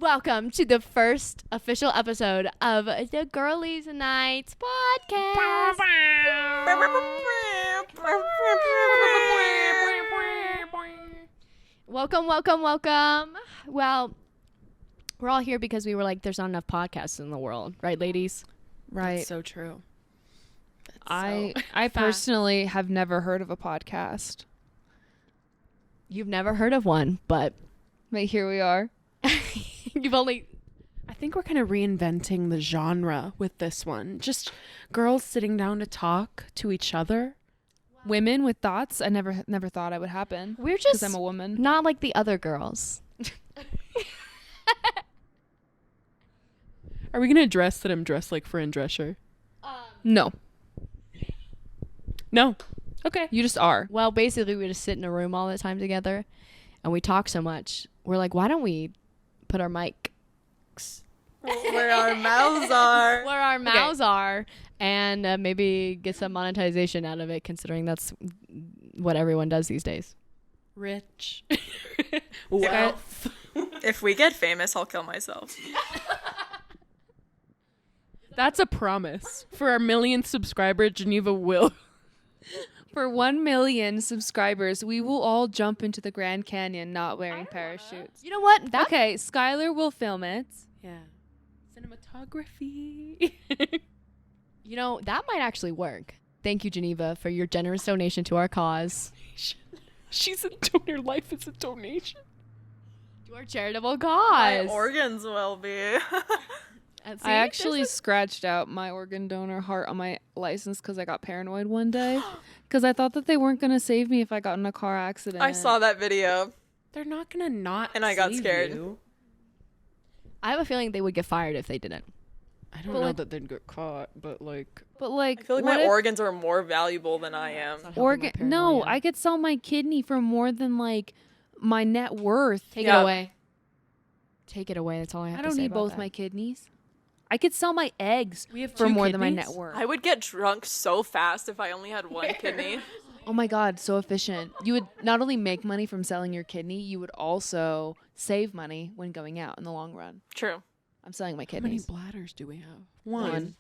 Welcome to the first official episode of the Girlies Nights podcast. Welcome. Well, we're all here because we were like, there's not enough podcasts in the world, right, ladies? Right. That's so true. I personally have never heard of a podcast. You've never heard of one, but Here we are. you've only... I think we're kind of reinventing the genre with this one. Just girls sitting down to talk to each other. Women with thoughts. I never thought it would happen. We're Because just I'm a woman. not like the other girls. Are we going to address that I'm dressed like Fran Drescher? No. No. Okay. You just are. Well, basically, we just sit in a room all the time together, and we talk so much. We're like, why don't we put our mics where our mouths are? where our mouths are, and maybe get some monetization out of it, considering that's what everyone does these days. Rich. Wealth. If we get famous, I'll kill myself. That's a promise. For our millionth subscriber, Geneva will. For 1 million subscribers, we will all jump into the Grand Canyon not wearing parachutes. You know what? Okay, Skylar will film it. Yeah. Cinematography. You know, that might actually work. Thank you, Geneva, for your generous donation to our cause. She's a donor. Life is a donation. To our charitable My cause. organs will be. And see, I actually this is- scratched out my organ donor heart on my license because I got paranoid one day. Because I thought that they weren't going to save me if I got in a car accident. I saw that video. They're not going to not And I got save scared. you. I have a feeling they would get fired if they didn't. I don't But, know like- that they'd get caught, but like... But like, I feel like what my if organs are more valuable than I am. organ? No, paranoia. I could sell my kidney for more than like my net worth. Take Yeah. it away. Take it away. That's all I have I to don't say need about both that. my kidneys. I could sell my eggs We have for two more than my kidneys? net worth. I would get drunk so fast if I only had one kidney. Oh my God, so efficient. You would not only make money from selling your kidney, you would also save money when going out in the long run. True. I'm selling my How many kidneys. bladders do we have? One.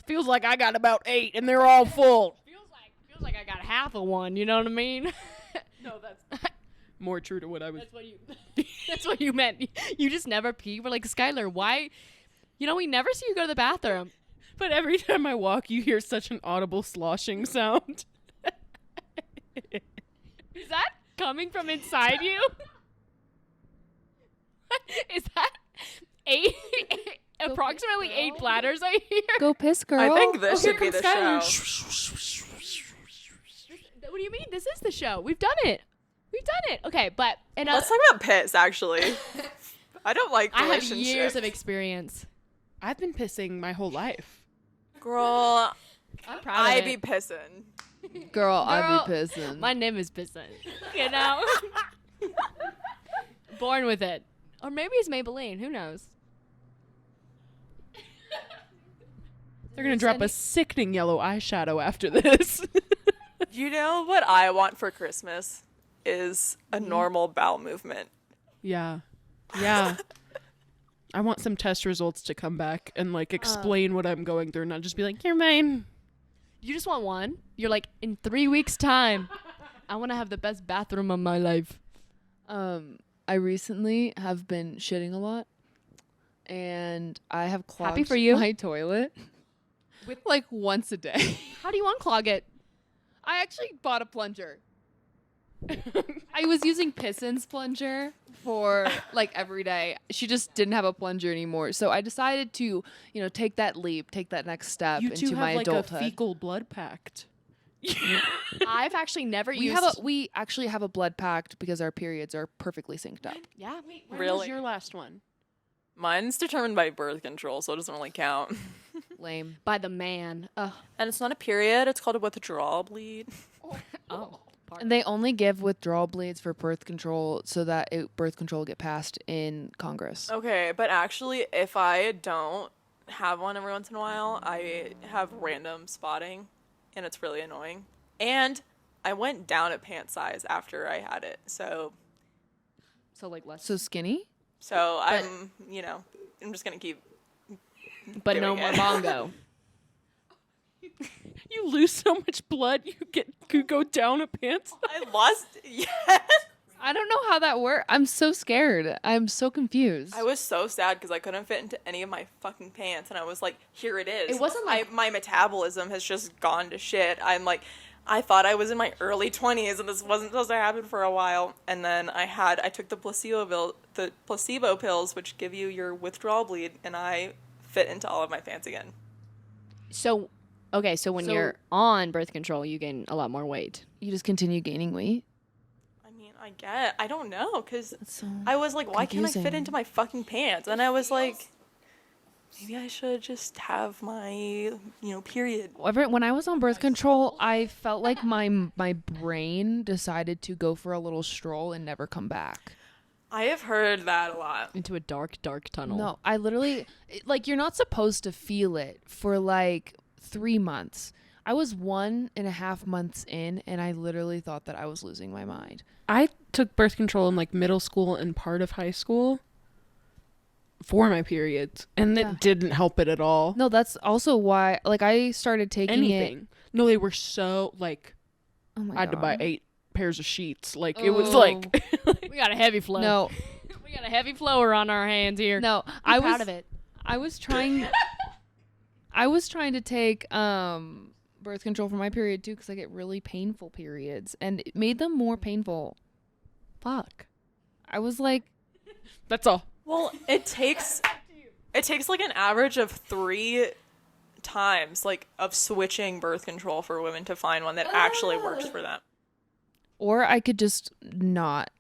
Feels like I got about 8 and they're all full. Feels like I got half of one. You know what I mean? No, that's more true to what I was... That's what you. That's what you meant. You just never pee. We're like, Skylar, why? You know, we never see you go to the bathroom. But every time I walk, you hear such an audible sloshing sound. Is that coming from inside you? Is that approximately 8 bladders I hear? Go piss, girl. I think this here should be the comes show. What do you mean? This is the show. We've done it. Okay, but Let's talk about piss, actually. I don't like I have relationships. years of experience. I've been pissing my whole life. Girl, I'm proud of I it. be pissing. Girl, I Girl, be pissing. My name is Payson. You know? Born with it. Or maybe it's Maybelline. Who knows? They're going to drop a sickening yellow eyeshadow after this. You know what I want for Christmas is a normal bowel movement. Yeah. Yeah. I want some test results to come back and like explain what I'm going through, not just be like, you're mine. You just want one? You're like, in 3 weeks' time, I want to have the best bathroom of my life. I recently have been shitting a lot, and I have clogged Happy for you. my toilet with like once a day. How do you unclog it? I actually bought a plunger. I was using Payson's plunger for like every day. She just didn't have a plunger anymore, so I decided to, take that leap, take that next step You two into have my like adulthood. a fecal blood pact. I've actually never we used... we actually have a blood pact because our periods are perfectly synced up. Yeah. When Really? was your last one? Mine's determined by birth control, so it doesn't really count. Lame. By the man. Ugh. And it's not a period, it's called a withdrawal bleed. Oh. And they only give withdrawal bleeds for birth control so that birth control will get passed in Congress. Okay, but actually, if I don't have one every once in a while, I have random spotting, and it's really annoying. And I went down a pant size after I had it, so So, like, less... So skinny? So I'm just gonna keep. But doing no more it. bongo. You lose so much blood, you go down a pants. I lost. Yes. I don't know how that works. I'm so scared. I'm so confused. I was so sad because I couldn't fit into any of my fucking pants, and I was like, "Here it is." It wasn't like- my metabolism has just gone to shit. I'm like, I thought I was in my early 20s, and this wasn't supposed to happen for a while. And then I took the placebo pills, which give you your withdrawal bleed, and I fit into all of my pants again. So, okay, so when you're on birth control, you gain a lot more weight. You just continue gaining weight. I mean, I don't know, because So I was like, why can't I fit confusing. into my fucking pants? And I was like, maybe I should just have my, period. when I was on birth control, I felt like my brain decided to go for a little stroll and never come back. I have heard that a lot. Into a dark, dark tunnel. No, I literally you're not supposed to feel it for like 3 months. I was 1.5 months in, and I literally thought that I was losing my mind. I took birth control in like middle school and part of high school for my periods, and Yeah. it didn't help it at all. No, that's also why I started taking it. Anything. No, they were so like Oh my I had to buy God. 8 pairs of sheets. Like it was like We got a heavy flow. No, We got a heavy flower on our hands here. no, I'm proud of it. I was trying to take birth control for my period too, because I get really painful periods, and it made them more painful. Fuck. I was like, that's all. Well, it takes like an average of 3 times of switching birth control for women to find one that actually works for them. or I could just not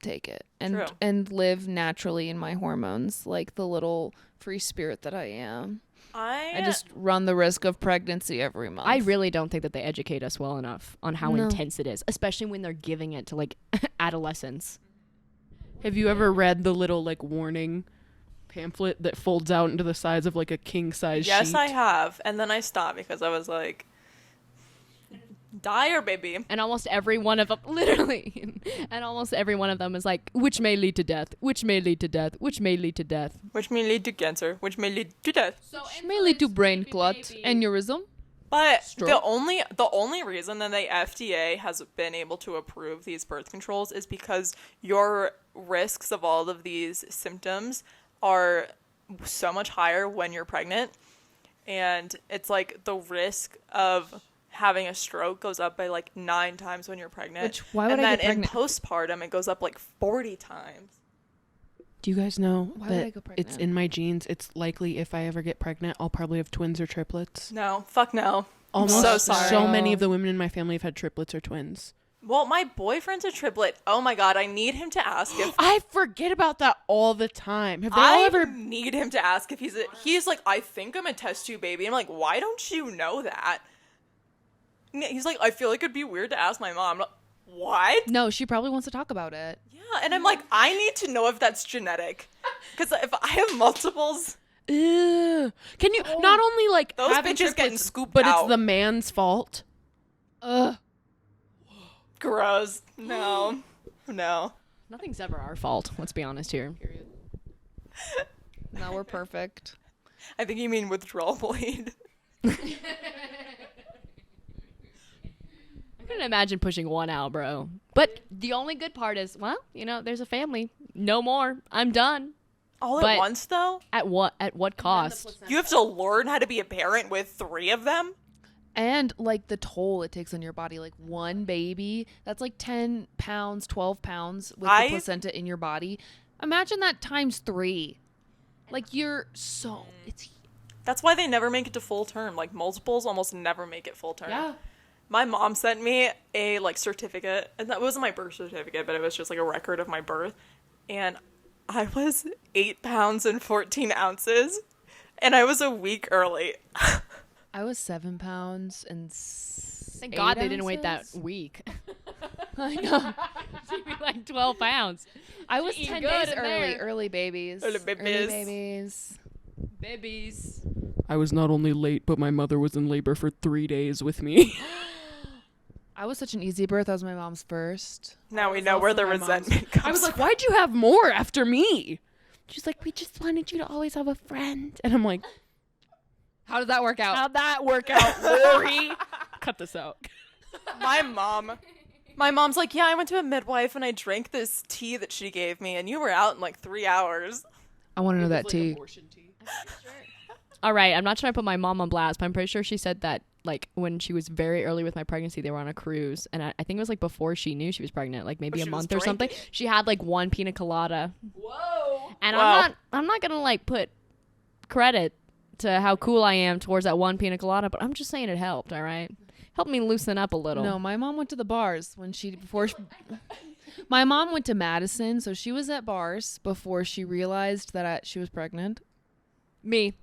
take it True. and live naturally in my hormones, like the little free spirit that I am. I just run the risk of pregnancy every month. I really don't think that they educate us well enough on how No. intense it is, especially when they're giving it to adolescents. Have you ever read the little warning pamphlet that folds out into the size of a king size sheet? Yes, I have. And then I stopped because I was like, dire, baby. And almost every one of them, literally, and almost every one of them is like, which may lead to death, which may lead to death, which may lead to death. Which may lead to cancer, which may lead to death. Which may lead to brain clot, aneurysm. But Stroke. the only reason that the FDA has been able to approve these birth controls is because your risks of all of these symptoms are so much higher when you're pregnant. And it's the risk of having a stroke goes up by 9 times when you're pregnant. Which, why would and I then get pregnant? in postpartum it goes up 40 times. Do you guys know Why would I that go it's pregnant? in my genes? It's likely if I ever get pregnant, I'll probably have twins or triplets. No, fuck no. Almost so sorry. so many of the women in my family have had triplets or twins. Well, my boyfriend's a triplet. Oh my god, I need him to ask if I forget about that all the time. Have they all I ever? need him to ask if he's like, I think I'm a test tube baby. I'm like, why don't you know that? He's like, I feel like it'd be weird to ask my mom. I'm like, what? No, she probably wants to talk about it. Yeah, and I'm like, I need to know if that's genetic. Because if I have multiples, Ew. Can you not only those having bitches getting triplets, scooped but out. it's the man's fault? Ugh. Gross. No. No. Nothing's ever our fault. Let's be honest here. Now we're perfect. I think you mean withdrawal bleed. I couldn't imagine pushing one out, bro. But the only good part is, well, there's a family. No more. I'm done. All But- at once, though? At what cost? You have to learn how to be a parent with 3 of them? And the toll it takes on your body, one baby, that's 10 pounds, 12 pounds with the placenta in your body. Imagine that times 3. It's That's why they never make it to full term. Multiples almost never make it full term. yeah. My mom sent me a certificate, and that wasn't my birth certificate, but it was just a record of my birth. And I was 8 pounds and 14 ounces, and I was a week early. I was 7 pounds and Thank God they didn't wait that week. I know. She'd be 12 pounds. I was Eating 10 good days in early. there. Early babies. Early babies. babies. Babies. I was not only late, but my mother was in labor for 3 days with me. I was such an easy birth. That was my mom's first. Now we was know where also the my mom's. resentment comes I was like, from. why'd you have more after me? She's like, we just wanted you to always have a friend. And I'm like, How did that work out? how'd that work out, Lori? Cut this out. My mom's like, yeah, I went to a midwife and I drank this tea that she gave me, and you were out in like 3 hours. I want to know that Like tea. abortion tea. All right, I'm not trying to put my mom on blast, but I'm pretty sure she said that like when she was very early with my pregnancy, they were on a cruise, and I think it was like before she knew she was pregnant, like maybe But a she was month or something. drinking. She had like one pina colada, Whoa. and Wow. I'm not gonna like put credit to how cool I am towards that one pina colada, but I'm just saying it helped. All right, helped me loosen up a little. No, my mom went to the bars when my mom went to Madison, so she was at bars before she realized that she was pregnant. me,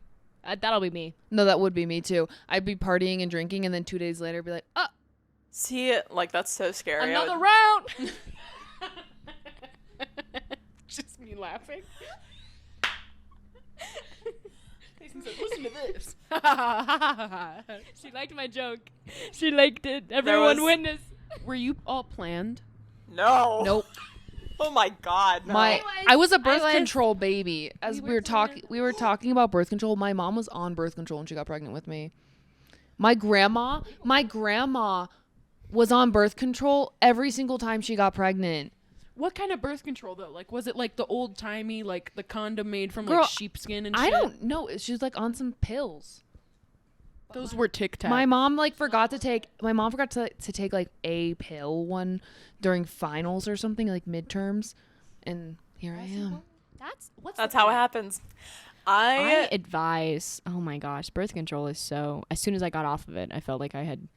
that'll be me. No, that would be me too. I'd be partying and drinking, and then 2 days later, be like, oh, See, like, that's so scary. Another round. Just me laughing. Payson said, listen to this. She liked my joke. She liked it. Everyone was- witnessed. Were you all planned? No. nope. Oh my God. No. I was a birth was- control baby. As We we were were talking, we were talking about birth control. My mom was on birth control when she got pregnant with me. My grandma was on birth control every single time she got pregnant. What kind of birth control though? Like, was it like the old timey, like the condom made from Girl, like sheepskin and shit? I don't know. She was like on some pills. Those were Tic Tac. My mom forgot to take take like a pill one during finals or something, like midterms, and here I am. That's how it happens. I advise. Oh my gosh, birth control is so. As soon as I got off of it, I felt like I had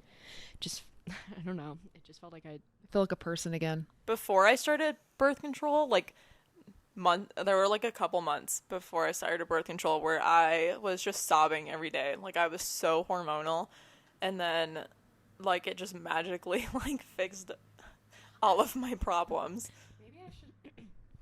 just. I don't know. It just felt like I. I feel like a person again. Before I started birth control, there were like a couple months before I started birth control where I was just sobbing every day. Like, I was so hormonal, and then like it just magically like fixed all of my problems.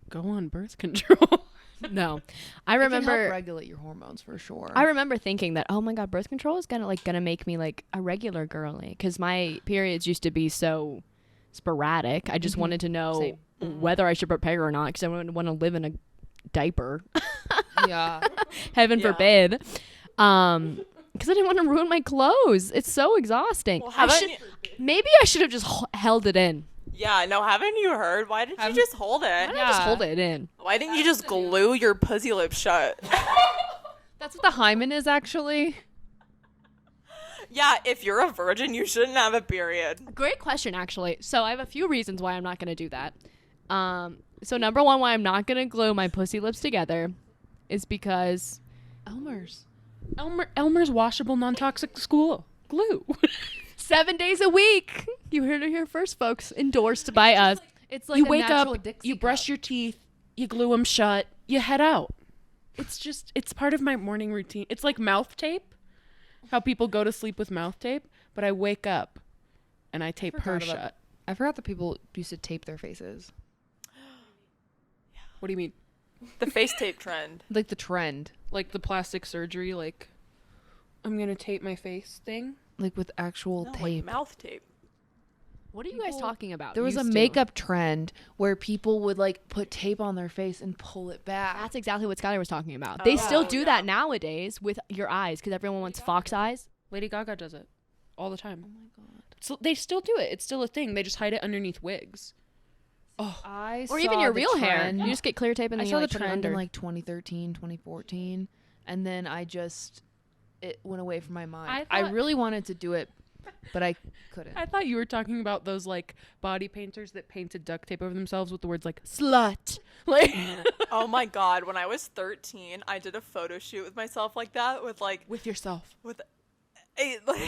Go on birth control. No, I It can remember. help regulate your hormones for sure. I remember thinking that, oh my god, birth control is gonna make me like a regular girly, because my periods used to be so sporadic. I just wanted to know Same. whether I should prepare or not, because I wouldn't want to live in a diaper. Yeah. Heaven Yeah. forbid. Because I didn't want to ruin my clothes. It's so exhausting. Well, Maybe I should have just held it in. Yeah, no, haven't you heard? Why didn't you just hold Why it? didn't I just hold it in? Why didn't you just glue your pussy lips shut? That's what the hymen is actually. Yeah, if you're a virgin, you shouldn't have a period. Great question, actually. So I have a few reasons why I'm not going to do that. So number one, why I'm not going to glue my pussy lips together is because Elmer's washable non-toxic school glue. 7 days a week. You heard it here first, folks. Endorsed by us. It's like You a wake up, natural Dixie you brush cup. your teeth, you glue them shut, you head out. It's part of my morning routine. It's like mouth tape. How people go to sleep with mouth tape, but I wake up and I tape her Forgot about- shut. I forgot that people used to tape their faces. What do you mean? The face tape trend. Like the trend. Like the plastic surgery, like I'm gonna tape my face thing? Like with actual No, tape. like mouth tape. What are you guys talking about? There was a Used to. makeup trend where people would like put tape on their face and pull it back. That's exactly what Skylar was talking about. They still do that nowadays with your eyes, because everyone wants fox eyes. Lady Gaga does it all the time. Oh my god. So they still do it. It's still a thing. They just hide it underneath wigs. Or even your real hair. You just get clear tape and I then saw you the like put it trend in under. like 2013, 2014, and then it went away from my mind. I thought- really wanted to do it, but I couldn't. I thought you were talking about those like body painters that painted duct tape over themselves with the words like slut. Like Oh my god, when I was 13, I did a photo shoot with myself like that with like with yourself. with a like,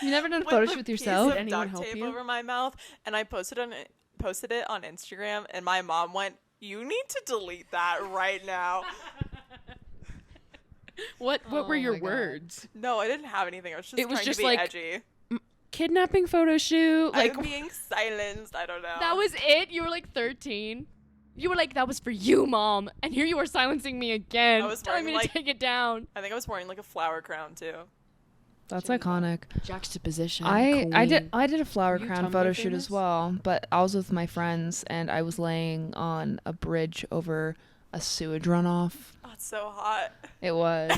You never done a with photo a shoot with piece yourself? of anyone duct help tape you? over my mouth, and I posted it on Instagram, and my mom went, "You need to delete that right now." What were Oh your my God. words? No, I didn't have anything. I was just It was trying just to be like- edgy. Kidnapping photo shoot. Like I'm being silenced. I don't know. That was it? You were like 13? You were like, that was for you, Mom. And here you are silencing me again. I was telling wearing, me to like- take it down. I think I was wearing like a flower crown too. That's iconic. Juxtaposition. I did a flower You crown Tumblr photo shoot famous? as well, but I was with my friends and I was laying on a bridge over a sewage runoff. Oh, it's so hot. It was.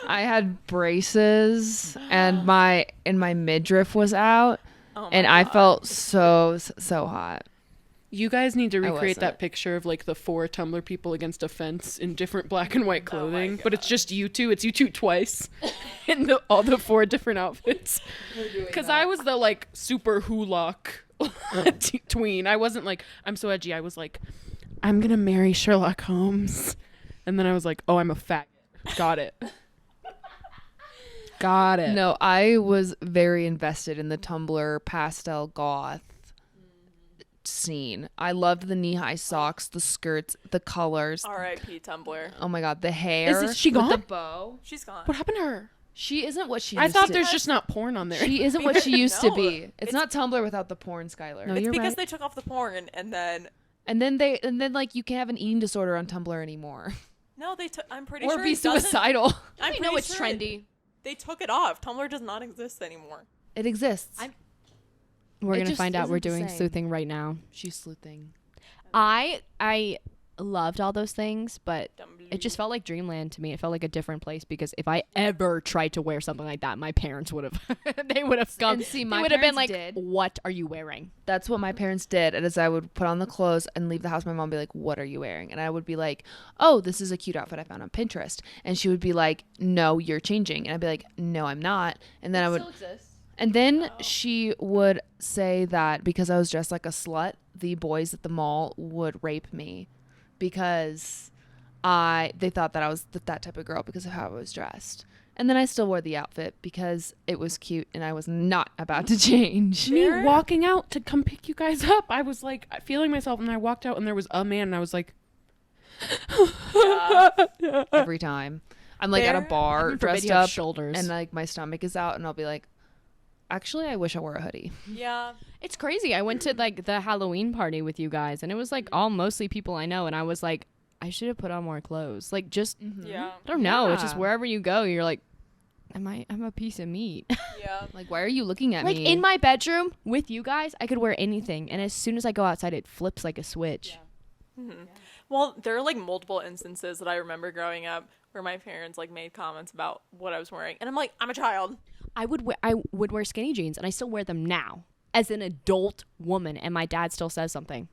I had braces and my midriff was out, Oh my and I God. felt so hot. You guys need to recreate wasn't. that picture of like the 4 Tumblr people against a fence in different black and white clothing, but it's just you two. It's you two twice in all the 4 different outfits. Because I was the like super hulock tween. I wasn't like, I'm so edgy. I was like, I'm going to marry Sherlock Holmes. And then I was like, oh, I'm a faggot. Got it. Got it. No, I was very invested in the Tumblr pastel goth scene. I loved the knee-high socks, the skirts, the colors. R.I.P. Tumblr. Oh my god, the hair. Is she with the gone? bow. She's gone. What happened to her? She isn't what she I used thought to there's just not porn on there. She isn't what she used to No, be. It's it's- not Tumblr without the porn, Skylar. No, It's you're because right. they took off the porn and then And then like you can't have an eating disorder on Tumblr anymore. no, they took. I'm pretty Or sure be it doesn't- suicidal. I'm I know pretty it's sure trendy. They took it off. Tumblr does not exist anymore. It exists. We're It gonna just find out. We're isn't the doing same. sleuthing right now. She's sleuthing. I loved all those things, but it just felt like dreamland to me. It felt like a different place because if I ever tried to wear something like that, my parents would have they would have come. And see, They my would have been parents like, did. "What are you wearing?" That's what my parents did. And as I would put on the clothes and leave the house, my mom would be like, "What are you wearing?" And I would be like, "Oh, this is a cute outfit I found on Pinterest." And she would be like, "No, you're changing." And I'd be like, "No, I'm not." And then I would And then she would say that because I was dressed like a slut, the boys at the mall would rape me because they thought that I was that type of girl because of how I was dressed. And then I still wore the outfit because it was cute and I was not about to change. Me walking out to come pick you guys up, I was like feeling myself, and I walked out and there was a man, and I was like, Every time. I'm like at a bar Heaven forbid dressed you have up shoulders. and like my stomach is out and I'll be like, actually, I wish I wore a hoodie. Yeah. It's crazy. I went to like the Halloween party with you guys, and it was like all mostly people I know, and I was like, I should have put on more clothes. Like just Yeah. I don't know. It's just Yeah. wherever you go, you're like, I'm a piece of meat. Yeah. Like, why are you looking at Like me? in my bedroom with you guys, I could wear anything, and as soon as I go outside, it flips like a switch. Well, there are like multiple instances that I remember growing up where my parents like made comments about what I was wearing, and I'm like, I'm a child. I would wear skinny jeans, and I still wear them now as an adult woman, and my dad still says something.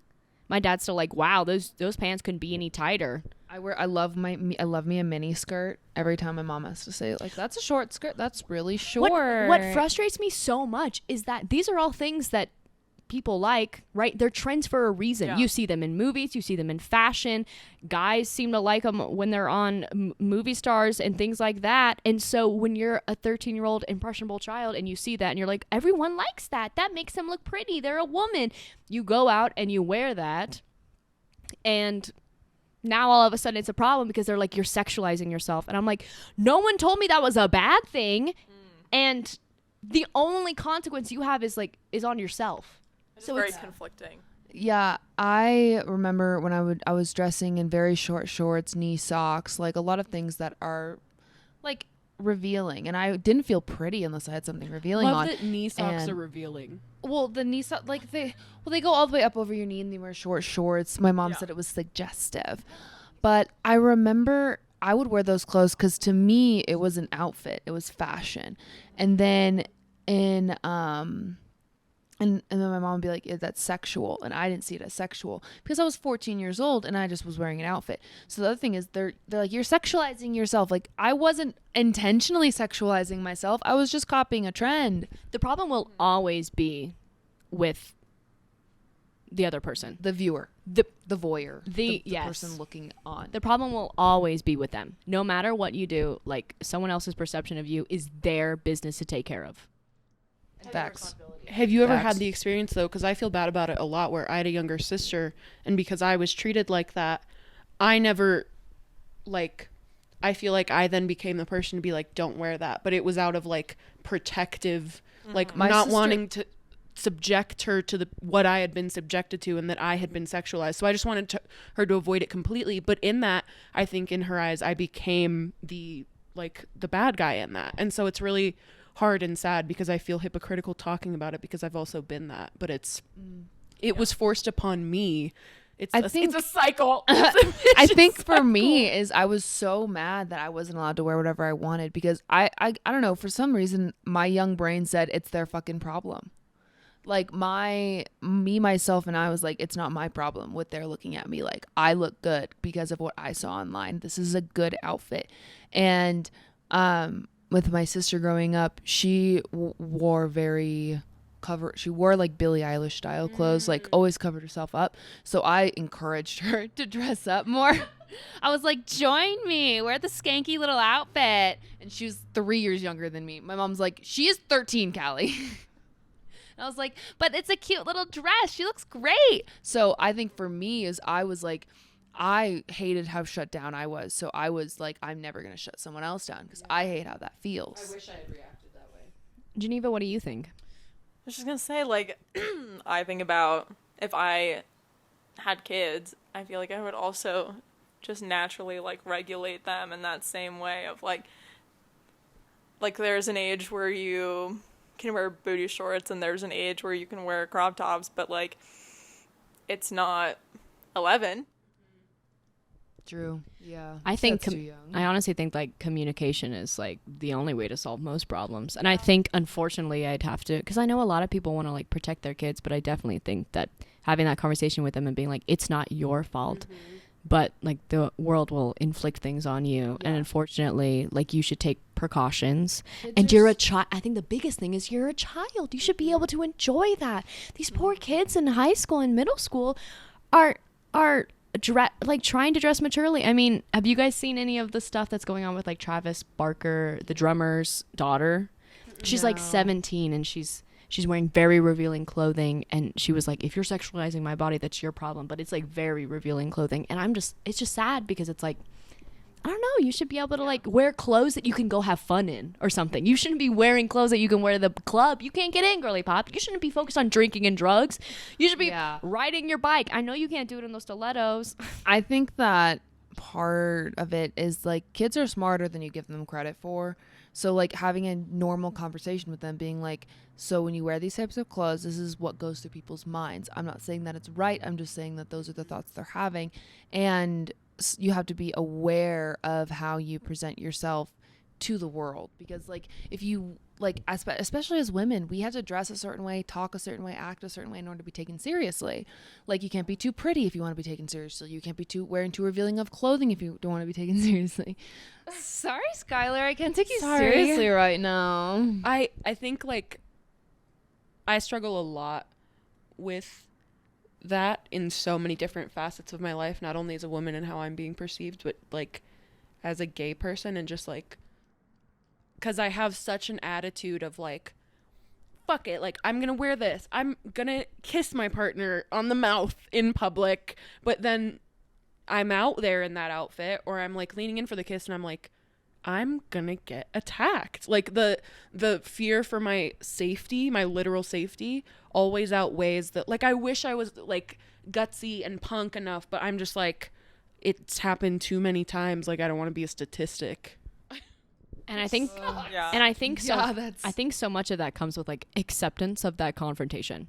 My dad's still like, "Wow, those pants couldn't be any tighter." I love me a mini skirt. Every time my mom has to say like, that's a short skirt. That's really short. What frustrates me so much is that these are all things that people like, right? They're trends for a reason. Yeah. You see them in movies, you see them in fashion. Guys seem to like them when they're on movie stars and things like that. And so when you're a 13-year-old impressionable child and you see that and you're like, everyone likes that. That makes them look pretty. They're a woman. You go out and you wear that, and now all of a sudden it's a problem because they're like, you're sexualizing yourself. And I'm like, no one told me that was a bad thing. And the only consequence you have is on yourself. It's So very it's- conflicting. Yeah, I remember when I was dressing in very short shorts, knee socks, like a lot of things that are like revealing, and I didn't feel pretty unless I had something revealing love on. that knee socks and- are revealing. Well, the knee socks, like they go all the way up over your knee, and they wear short shorts. My mom Yeah. said it was suggestive, but I remember I would wear those clothes because to me it was an outfit, it was fashion, and then and then my mom would be like, that's sexual. And I didn't see it as sexual because I was 14 years old and I just was wearing an outfit. So the other thing is they're like, you're sexualizing yourself. Like, I wasn't intentionally sexualizing myself. I was just copying a trend. The problem will always be with the other person. The viewer, The voyeur, The- the yes. person looking on. The problem will always be with them. No matter what you do, like someone else's perception of you is their business to take care of. Facts. Have you ever Facts. had the experience though? Because I feel bad about it a lot. Where I had a younger sister, and because I was treated like that, I never, like, I feel like I then became the person to be like, don't wear that. But it was out of like protective, like My not sister- wanting to subject her to what I had been subjected to and that I had been sexualized. So I just wanted her to avoid it completely. But in that, I think in her eyes, I became the like the bad guy in that. And so it's really hard and sad because I feel hypocritical talking about it because I've also been that, but it was forced upon me. It's a cycle. I think for me is I was so mad that I wasn't allowed to wear whatever I wanted because I don't know, for some reason my young brain said it's their fucking problem. Like myself and I was like, it's not my problem what they're looking at me like. I look good because of what I saw online. This is a good outfit. And with my sister growing up, she wore she wore like Billie Eilish style clothes, like always covered herself up. So I encouraged her to dress up more. I was like, join me, wear the skanky little outfit. And she was 3 years younger than me. My mom's like, she is 13, Callie. I was like, but it's a cute little dress. She looks great. So I think for me is I was like, I hated how shut down I was. So I was like, I'm never going to shut someone else down because I hate how that feels. I wish I had reacted that way. Geneva, what do you think? I was just gonna say, like, I think about if I had kids, I feel like I would also just naturally, like, regulate them in that same way of, like, there's an age where you can wear booty shorts and there's an age where you can wear crop tops, but, like, it's not 11. True. Yeah. I think That's too young. I honestly think like communication is like the only way to solve most problems. And I think unfortunately I'd have to, because I know a lot of people want to like protect their kids, but I definitely think that having that conversation with them and being like, it's not your fault, but like the world will inflict things on you. And unfortunately, like you should take precautions. And you're a child. I think the biggest thing is you're a child. You should be able to enjoy that. These poor kids in high school and middle school are like trying to dress maturely. I mean, have you guys seen any of the stuff that's going on with like Travis Barker, the drummer's daughter? She's like 17 and she's wearing very revealing clothing, and she was like, if you're sexualizing my body, that's your problem. But it's like very revealing clothing, and it's just sad because it's like, I don't know, you should be able to like wear clothes that you can go have fun in or something. You shouldn't be wearing clothes that you can wear to the club. You can't get in, girly pop. You shouldn't be focused on drinking and drugs. You should be riding your bike. I know you can't do it in those stilettos. I think that part of it is like kids are smarter than you give them credit for. So like having a normal conversation with them being like, so when you wear these types of clothes, this is what goes through people's minds. I'm not saying that it's right. I'm just saying that those are the thoughts they're having. And you have to be aware of how you present yourself to the world, because like if you like, especially as women, we have to dress a certain way, talk a certain way, act a certain way in order to be taken seriously. Like you can't be too pretty if you want to be taken seriously. You can't be wearing too revealing of clothing if you don't want to be taken seriously. Sorry, Skylar, I can't take you seriously right now. I think like I struggle a lot with that in so many different facets of my life, not only as a woman and how I'm being perceived, but like as a gay person, and just like, because I have such an attitude of like, fuck it, like I'm gonna wear this, I'm gonna kiss my partner on the mouth in public, but then I'm out there in that outfit, or I'm like leaning in for the kiss and I'm like, I'm gonna get attacked. Like the fear for my safety, my literal safety, always outweighs the, like I wish I was like gutsy and punk enough, but I'm just like, it's happened too many times, like I don't want to be a statistic. And I think I think so much of that comes with like acceptance of that confrontation.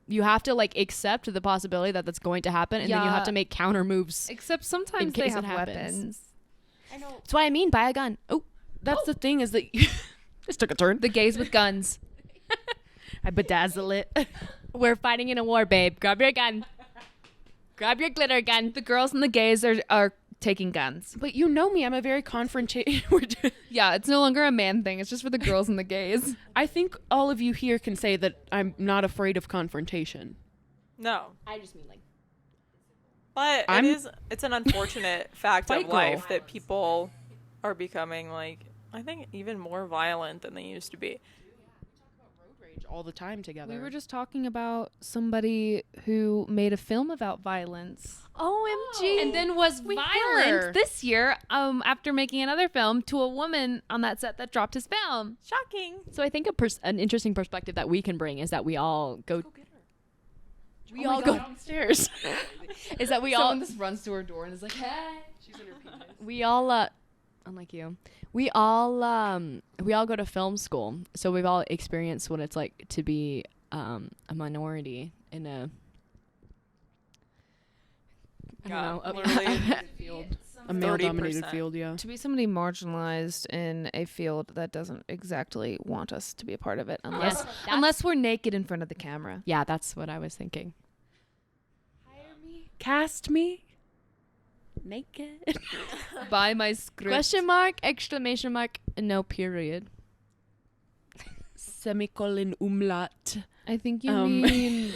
You have to like accept the possibility that that's going to happen, and then you have to make counter moves. Except sometimes they have weapons. I know. That's what I mean. Buy a gun. Oh, that's the thing is that this took a turn. The gays with guns. I bedazzle it. We're fighting in a war, babe. Grab your gun. Grab your glitter gun. The girls and the gays are taking guns. But you know me, I'm a very confrontational. Yeah, it's no longer a man thing. It's just for the girls and the gays. I think all of you here can say that I'm not afraid of confrontation. No. I just mean like. But it's an unfortunate fact of life that people are becoming, like, I think even more violent than they used to be. We talk about road rage all the time together. We were just talking about somebody who made a film about violence. OMG. And then was violent this year after making another film to a woman on that set that dropped his film. Shocking. So I think an interesting perspective that we can bring is that we all go We all go downstairs. Is that we Someone all just runs to her door and is like, hey. She's in her PJs. we all unlike you. We all go to film school, so we've all experienced what it's like to be a minority in a I don't know, literally A male-dominated 30%. field, yeah. To be somebody marginalized in a field that doesn't exactly want us to be a part of it, unless we're naked in front of the camera. Yeah, that's what I was thinking. Cast me naked. Buy my script. Question mark, exclamation mark, no period. Semicolon umlaut. I think you Um, mean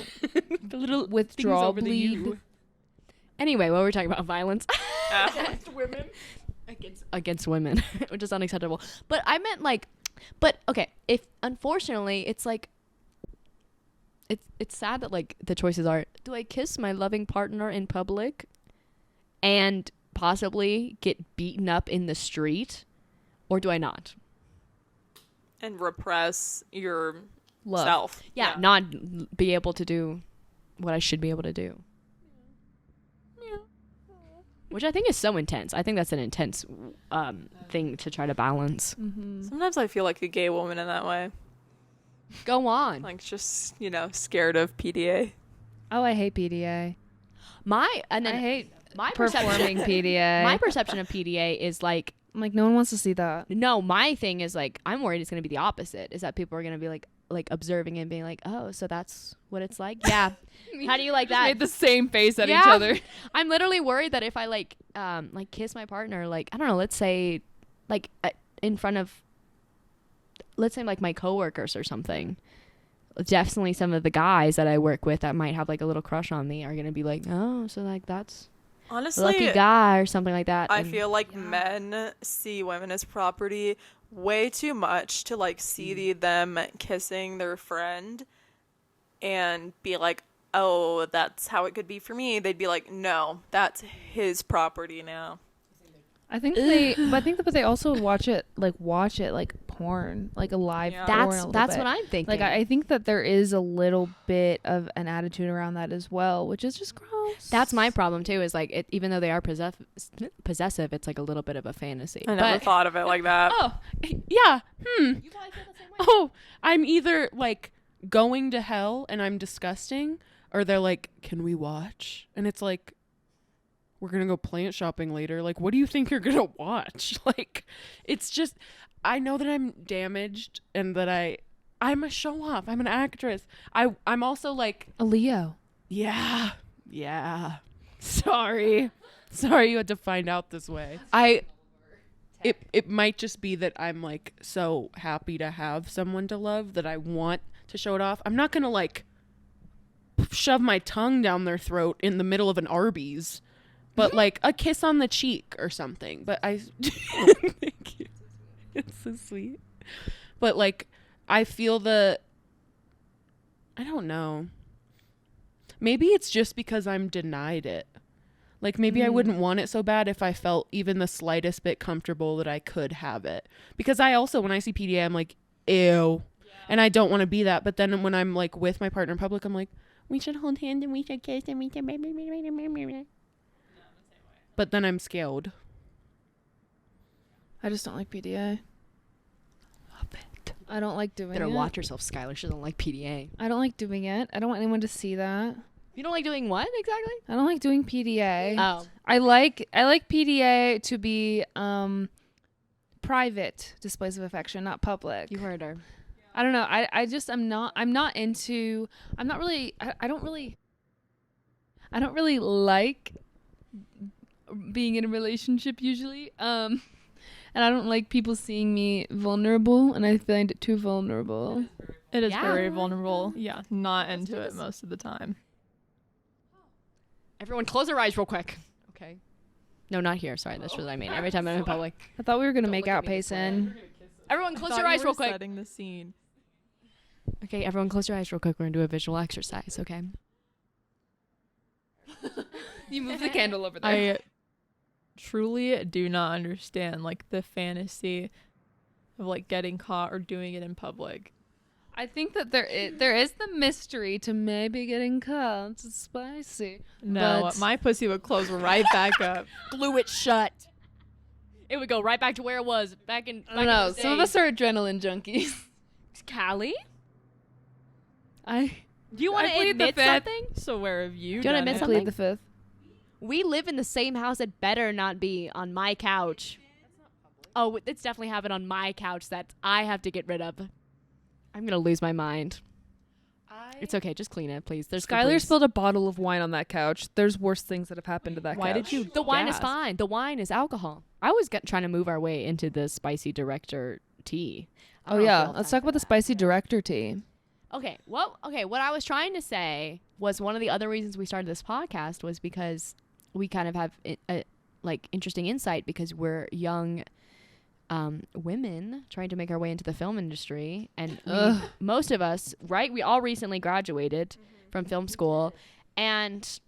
The little withdrawal over the bleed. U. Anyway, what were we talking about? Violence Women. against women, which is unacceptable. But I meant like, but okay, if unfortunately it's like, it's sad that like the choices are: do I kiss my loving partner in public, and possibly get beaten up in the street, or do I not? And repress your Love. self. Yeah, not be able to do what I should be able to do. Which I think is so intense. I think that's an intense thing to try to balance. Mm-hmm. Sometimes I feel like a gay woman in that way. Go on. Like, just, scared of PDA. Oh, I hate PDA. I hate my Performing perception. PDA. My perception of PDA is like, I'm like, no one wants to see that. no, my thing is like, I'm worried it's going to be the opposite. Is that people are going to be like observing and being like, oh, so that's what it's like? Yeah. How do you like that? Made the same face at each Yeah. other. I'm literally worried that if I like kiss my partner, like, I don't know, let's say like in front of, let's say like my coworkers or something, definitely some of the guys that I work with that might have like a little crush on me are going to be like, oh, so like that's a Honestly, lucky guy or something like that. I And feel like men see women as property way too much to like see them kissing their friend and be like, oh, that's how it could be for me. They'd be like, no, that's his property now. I think they also watch it like porn, like a live Yeah. porn. a that's little that's bit. what I'm thinking. Like I think that there is a little bit of an attitude around that as well, which is just gross. That's my problem too. Is like even though they are possessive, it's like a little bit of a fantasy. I never thought of it like that. Oh, yeah. Oh, I'm either like going to hell and I'm disgusting, or they're like, can we watch? And it's like, we're going to go plant shopping later. Like, what do you think you're going to watch? Like, it's just, I know that I'm damaged and that I'm a show off. I'm an actress. I'm also like, a Leo. yeah. Sorry you had to find out this way. It might just be that I'm like so happy to have someone to love that I want to show it off. I'm not gonna like shove my tongue down their throat in the middle of an Arby's, but like a kiss on the cheek or something. But thank you. It's so sweet. But like I feel I don't know. Maybe it's just because I'm denied it. Like, maybe I wouldn't want it so bad if I felt even the slightest bit comfortable that I could have it. Because I also, when I see PDA, I'm like, ew. Yeah. And I don't want to be that. But then when I'm, like, with my partner in public, I'm like, we should hold hands and we should kiss and we should... But then I'm scared. I just don't like PDA. Love it. I don't like doing Better it. watch yourself, Skylar. She doesn't like PDA. I don't like doing it. I don't want anyone to see that. You don't like doing what exactly? I don't like doing PDA. Oh. I like PDA to be private displays of affection, not public. You heard her. I don't know. I don't really like being in a relationship usually. And I don't like people seeing me vulnerable, and I find it too vulnerable. It is Yeah. very vulnerable. Yeah, not into it most of the time. Everyone close their eyes real quick. Okay. No, not here. Sorry, that's what I mean. Every time I'm in public. I thought we were gonna Don't make look at out, me this way. Payson. Everyone close your eyes real quick. Setting the scene. Okay, everyone close your eyes real quick. We're going to do a visual exercise, okay? You move the candle over there. I truly do not understand like the fantasy of like getting caught or doing it in public. I think that there is the mystery to maybe getting caught. It's spicy. No, But- my pussy would close right back up. Glue it shut. It would go right back to where it was back in. I don't know. Some of us are adrenaline junkies. Callie. Do you I want to plead the admit fifth. something? So where have you Do you wanna done admit it? something? Plead the fifth. We live in the same house. It better not be on my couch. Oh, it's definitely happened on my couch that I have to get rid of. I'm gonna lose my mind. It's okay. Just clean it, please. There's Skylar Febreze. spilled a bottle of wine on that couch. There's worse things that have happened to that Why couch. did you? The wine is gasp? fine. The wine is alcohol. I was trying to move our way into the spicy director tea. I Oh don't yeah, feel let's bad talk for about the that. spicy director tea. Okay. Well, okay. What I was trying to say was one of the other reasons we started this podcast was because we kind of have like interesting insight because we're young women trying to make our way into the film industry, and most of us, right? We all recently graduated from film school, and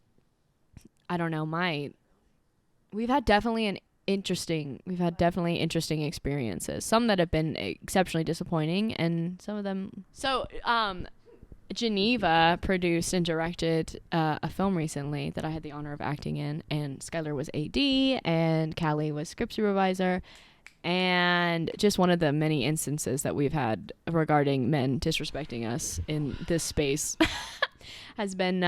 I don't know. We've had definitely interesting experiences. Some that have been exceptionally disappointing, and some of them. So, Geneva produced and directed a film recently that I had the honor of acting in, and Skylar was AD, and Callie was script supervisor, and just one of the many instances that we've had regarding men disrespecting us in this space has been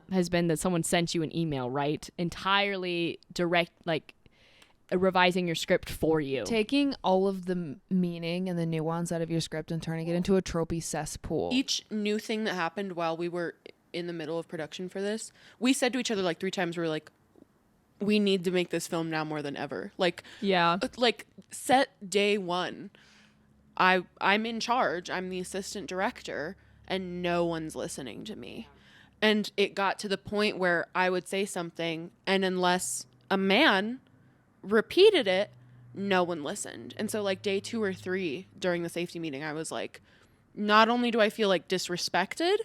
that someone sent you an email, right? Entirely direct, like revising your script for you. Taking all of the meaning and the nuance out of your script and turning it into a tropey cesspool. Each new thing that happened while we were in the middle of production for this, we said to each other like 3 times, we were like, we need to make this film now more than ever. Like set day 1, I'm in charge. I'm the assistant director, and no one's listening to me. And it got to the point where I would say something, and unless a man repeated it, no one listened. And so like day 2 or 3 during the safety meeting, I was like, not only do I feel like disrespected,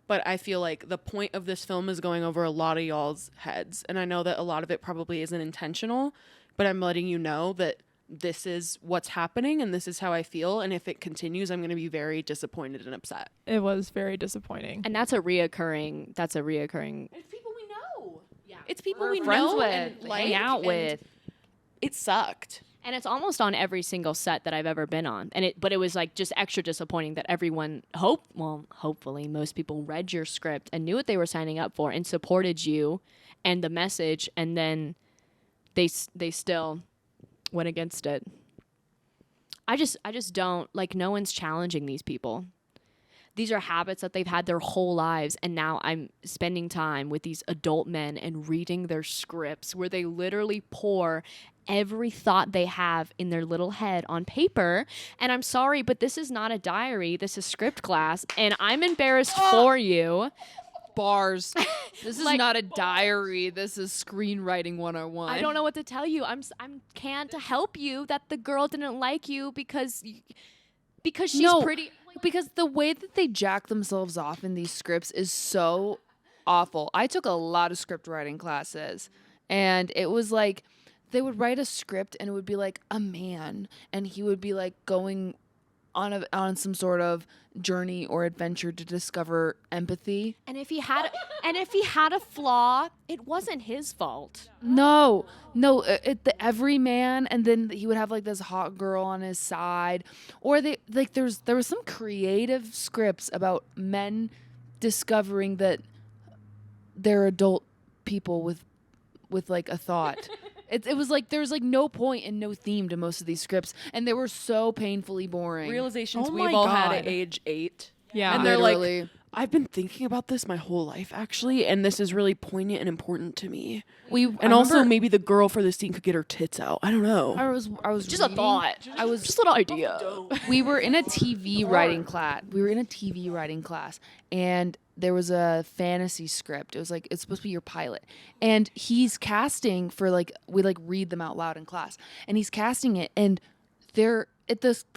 but I feel like the point of this film is going over a lot of y'all's heads. And I know that a lot of it probably isn't intentional, but I'm letting you know that this is what's happening and this is how I feel. And if it continues, I'm going to be very disappointed and upset. It was very disappointing. And that's a reoccurring. It's people we know. Yeah. It's people We're we friends know with, and like, hang out and with. It sucked. And it's almost on every single set that I've ever been on. But it was like just extra disappointing that everyone hopefully most people read your script and knew what they were signing up for and supported you and the message, and then they still went against it. I just don't like, no one's challenging these people. These are habits that they've had their whole lives, and now I'm spending time with these adult men and reading their scripts where they literally pour every thought they have in their little head on paper. And I'm sorry, but this is not a diary. This is script class, and I'm embarrassed for you. Bars. This is Like, not a diary. This is screenwriting 101. I don't know what to tell you. I'm can't help you that the girl didn't like you because she's No. pretty. Because the way that they jack themselves off in these scripts is so awful. I took a lot of script writing classes, and it was like they would write a script and it would be like a man, and he would be like going on some sort of journey or adventure to discover empathy. And if he had a flaw, it wasn't his fault. No, the everyman, and then he would have like this hot girl on his side, or there was some creative scripts about men discovering that they're adult people with like a thought. It was like there was like no point and no theme to most of these scripts, and they were so painfully boring. Realizations Oh we've my all had God. at age 8. Yeah. And they're Literally. like, I've been thinking about this my whole life, actually, and this is really poignant and important to me. And also, maybe the girl for this scene could get her tits out. I don't know. I was Just a thought. I was Just a little idea. we were in a TV writing class. And there was a fantasy script. It was like, it's supposed to be your pilot. And he's casting for like, we like read them out loud in class. And he's casting it, and the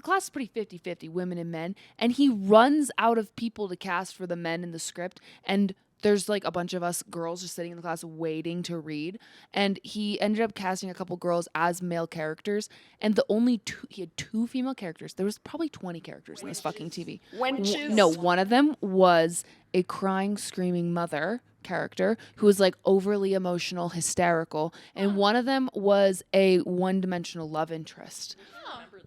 class is pretty 50-50, women and men. And he runs out of people to cast for the men in the script. And there's like a bunch of us girls just sitting in the class waiting to read. And he ended up casting a couple girls as male characters. And he had 2 female characters. There was probably 20 characters in this fucking TV. No, one of them was a crying, screaming mother character who was like overly emotional, hysterical, and one of them was a one-dimensional love interest.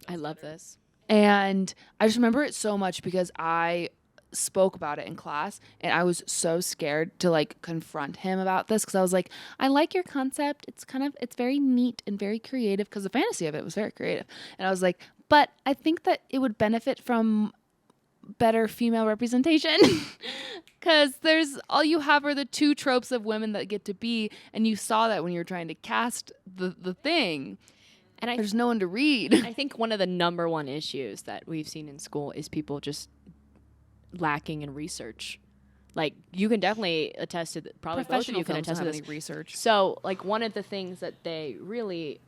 I love this. And I just remember it so much because I spoke about it in class and I was so scared to like confront him about this because I was like, I like your concept. It's very neat and very creative because the fantasy of it was very creative. And I was like, but I think that it would benefit from better female representation because there's all you have are the two tropes of women that get to be, and you saw that when you were trying to cast the thing. And There's no one to read. I think one of the number one issues that we've seen in school is people just lacking in research. Like, you can definitely attest to probably both of you can attest to this. Research. So, like, one of the things that they really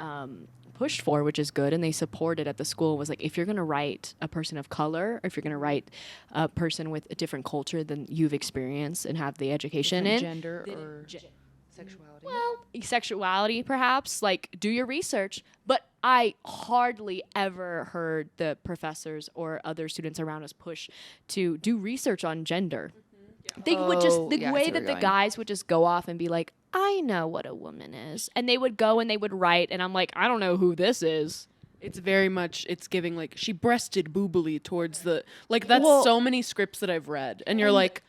pushed for, which is good, and they supported at the school, was like, if you're going to write a person of color, or if you're going to write a person with a different culture than you've experienced and have the education in, gender or sexuality. well, sexuality perhaps, like, do your research. But I hardly ever heard the professors or other students around us push to do research on gender. They would just, the way that the guys would just go off and be like, I know what a woman is. And they would go and they would write, and I'm like, I don't know who this is. It's very much, it's giving like, she breasted boobily towards the, like, that's so many scripts that I've read. And you're like,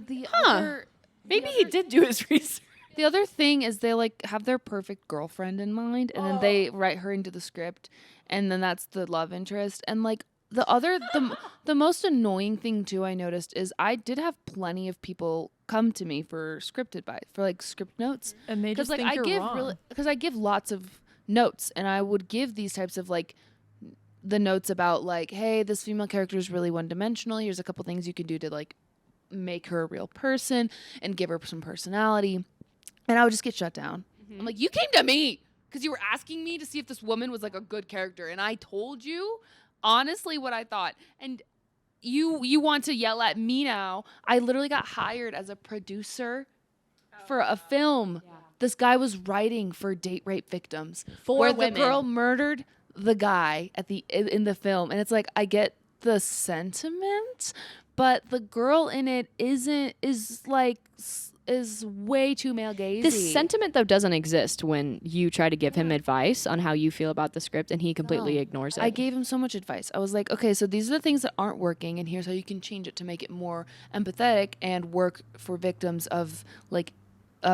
maybe he did do his research. The other thing is they like have their perfect girlfriend in mind, and then they write her into the script, and then that's the love interest. And like the most annoying thing too I noticed is I did have plenty of people come to me for script advice, for like script notes, And they just like think I you're give wrong. because I give lots of notes, and I would give these types of like the notes about like, hey, this female character is really one dimensional. Here's a couple things you can do to like make her a real person and give her some personality. And I would just get shut down. I'm like, you came to me because you were asking me to see if this woman was like a good character, and I told you honestly what I thought. And you want to yell at me now? I literally got hired as a producer for a film. Yeah. This guy was writing for date rape victims, where women. the girl murdered the guy in the film, and it's like, I get the sentiment, but the girl in it is way too male gazy. This sentiment, though, doesn't exist when you try to give him advice on how you feel about the script, and he completely ignores it. I gave him so much advice. I was like, okay, so these are the things that aren't working, and here's how you can change it to make it more empathetic and work for victims of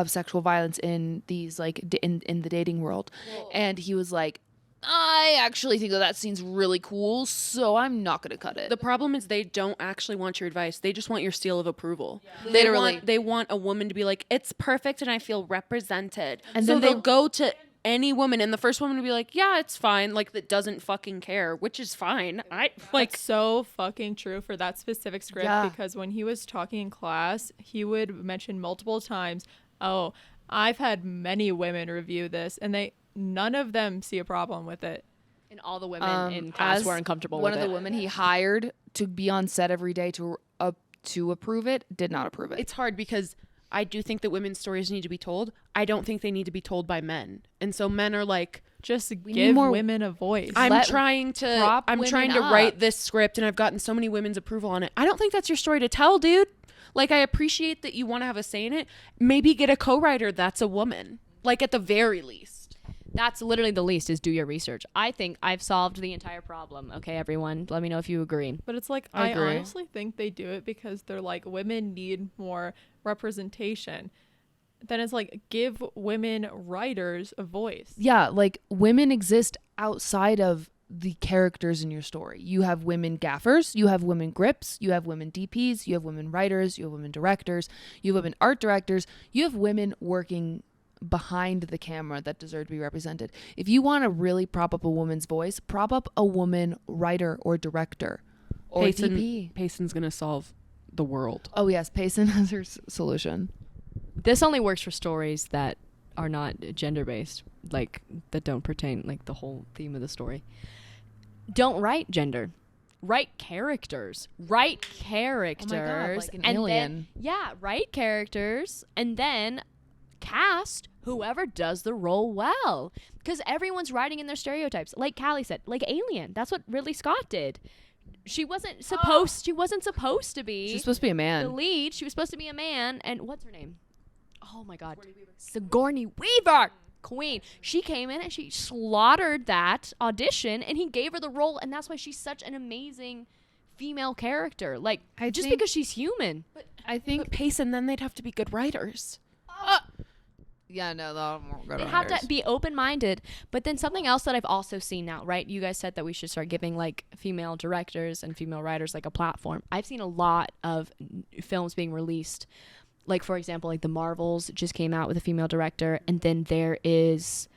sexual violence in these in the dating world. Whoa. And he was like, I actually think that scene's really cool, so I'm not going to cut it. The problem is they don't actually want your advice. They just want your seal of approval. Yeah. Literally. They want a woman to be like, it's perfect and I feel represented. And so then they'll go to any woman, and the first woman will be like, yeah, it's fine. Like, that doesn't fucking care, which is fine. That's so fucking true for that specific script, because when he was talking in class, he would mention multiple times, oh, I've had many women review this, and none of them see a problem with it. And all the women in class were uncomfortable with it. One of the women he hired to be on set every day to approve it did not approve it. It's hard because I do think that women's stories need to be told. I don't think they need to be told by men. And so men are like, just give women a voice. I'm trying to write this script, and I've gotten so many women's approval on it. I don't think that's your story to tell, dude. Like, I appreciate that you want to have a say in it. Maybe get a co-writer that's a woman. Like, at the very least. That's literally the least, is do your research. I think I've solved the entire problem. Okay, everyone, let me know if you agree. But it's like, I honestly think they do it because they're like, women need more representation. Then it's like, give women writers a voice. Yeah, like, women exist outside of the characters in your story. You have women gaffers, you have women grips, you have women DPs, you have women writers, you have women directors, you have women art directors, you have women working behind the camera that deserve to be represented. If you want to really prop up a woman's voice, prop up a woman writer or director or DP. Payson's gonna solve the world. Oh yes, Payson has her solution. This only works for stories that are not gender-based, like that don't pertain, like the whole theme of the story. Don't write gender. Write characters. Write characters. Oh my God, like an alien. Write characters, and then cast whoever does the role well, because everyone's writing in their stereotypes, like Callie said, like Alien. That's what Ridley Scott did. She wasn't supposed to be She's supposed to be a man. the lead. She was supposed to be a man. And what's her name? oh my god, Sigourney Weaver, queen. She came in and she slaughtered that audition, and he gave her the role, and that's why she's such an amazing female character. Like, just because she's human. I think But Payson, then they'd have to be good writers. yeah, no, They have to be open-minded. But then something else that I've also seen now, right? You guys said that we should start giving like female directors and female writers like a platform. I've seen a lot of films being released. Like, for example, like the Marvels just came out with a female director, and then there is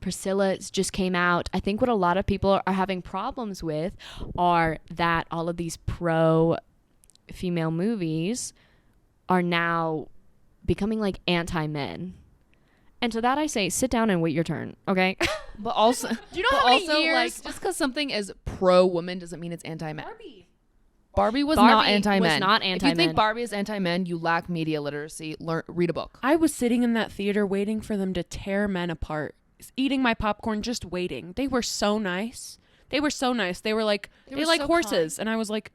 Priscilla's just came out. I think what a lot of people are having problems with are that all of these pro female movies are now becoming like anti-men. And to that I say, sit down and wait your turn, okay? But also, Do you know how many years? like, just because something is pro-woman doesn't mean it's anti-men. Barbie was not anti-men. Was not If you anti-men. think Barbie is anti-men, you lack media literacy. Read a book. I was sitting in that theater waiting for them to tear men apart, eating my popcorn, just waiting. They were so nice. They were so nice. They were like, they like so horses. And I was like,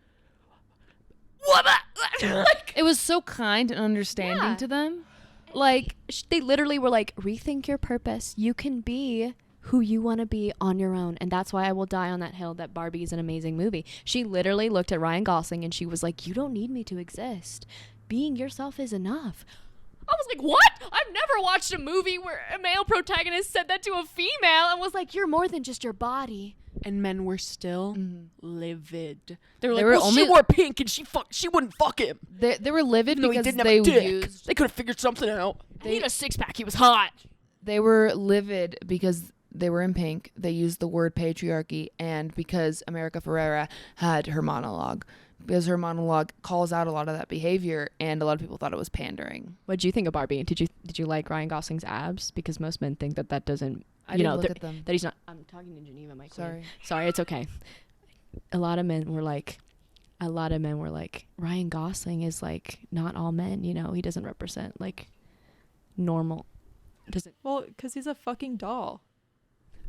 Like, it was so kind and understanding Yeah. to them. Like, They literally were like, rethink your purpose. You can be who you want to be on your own. And that's why I will die on that hill that Barbie is an amazing movie. She literally looked at Ryan Gosling and she was like, you don't need me to exist. Being yourself is enough. I was like, what? I've never watched a movie where a male protagonist said that to a female and was like, you're more than just your body. and men were still livid. They were They like, were well, only- she wore pink and she wouldn't fuck him. they were livid No, he because didn't have they a dick. used They could have figured something out. I need a six-pack. He was hot. they were livid because they were in pink. They used the word patriarchy, and because America Ferrera had her monologue. Because her monologue calls out a lot of that behavior, and a lot of people thought it was pandering. What did you think of Barbie? Did you like Ryan Gosling's abs? Because most men think that doesn't. I You didn't know look that- at them. That he's not. I'm talking to Geneva, my queen. Sorry. Sorry, it's okay. A lot of men were like, Ryan Gosling is like not all men. You know, he doesn't represent like normal. Doesn't. Well, because he's a fucking doll.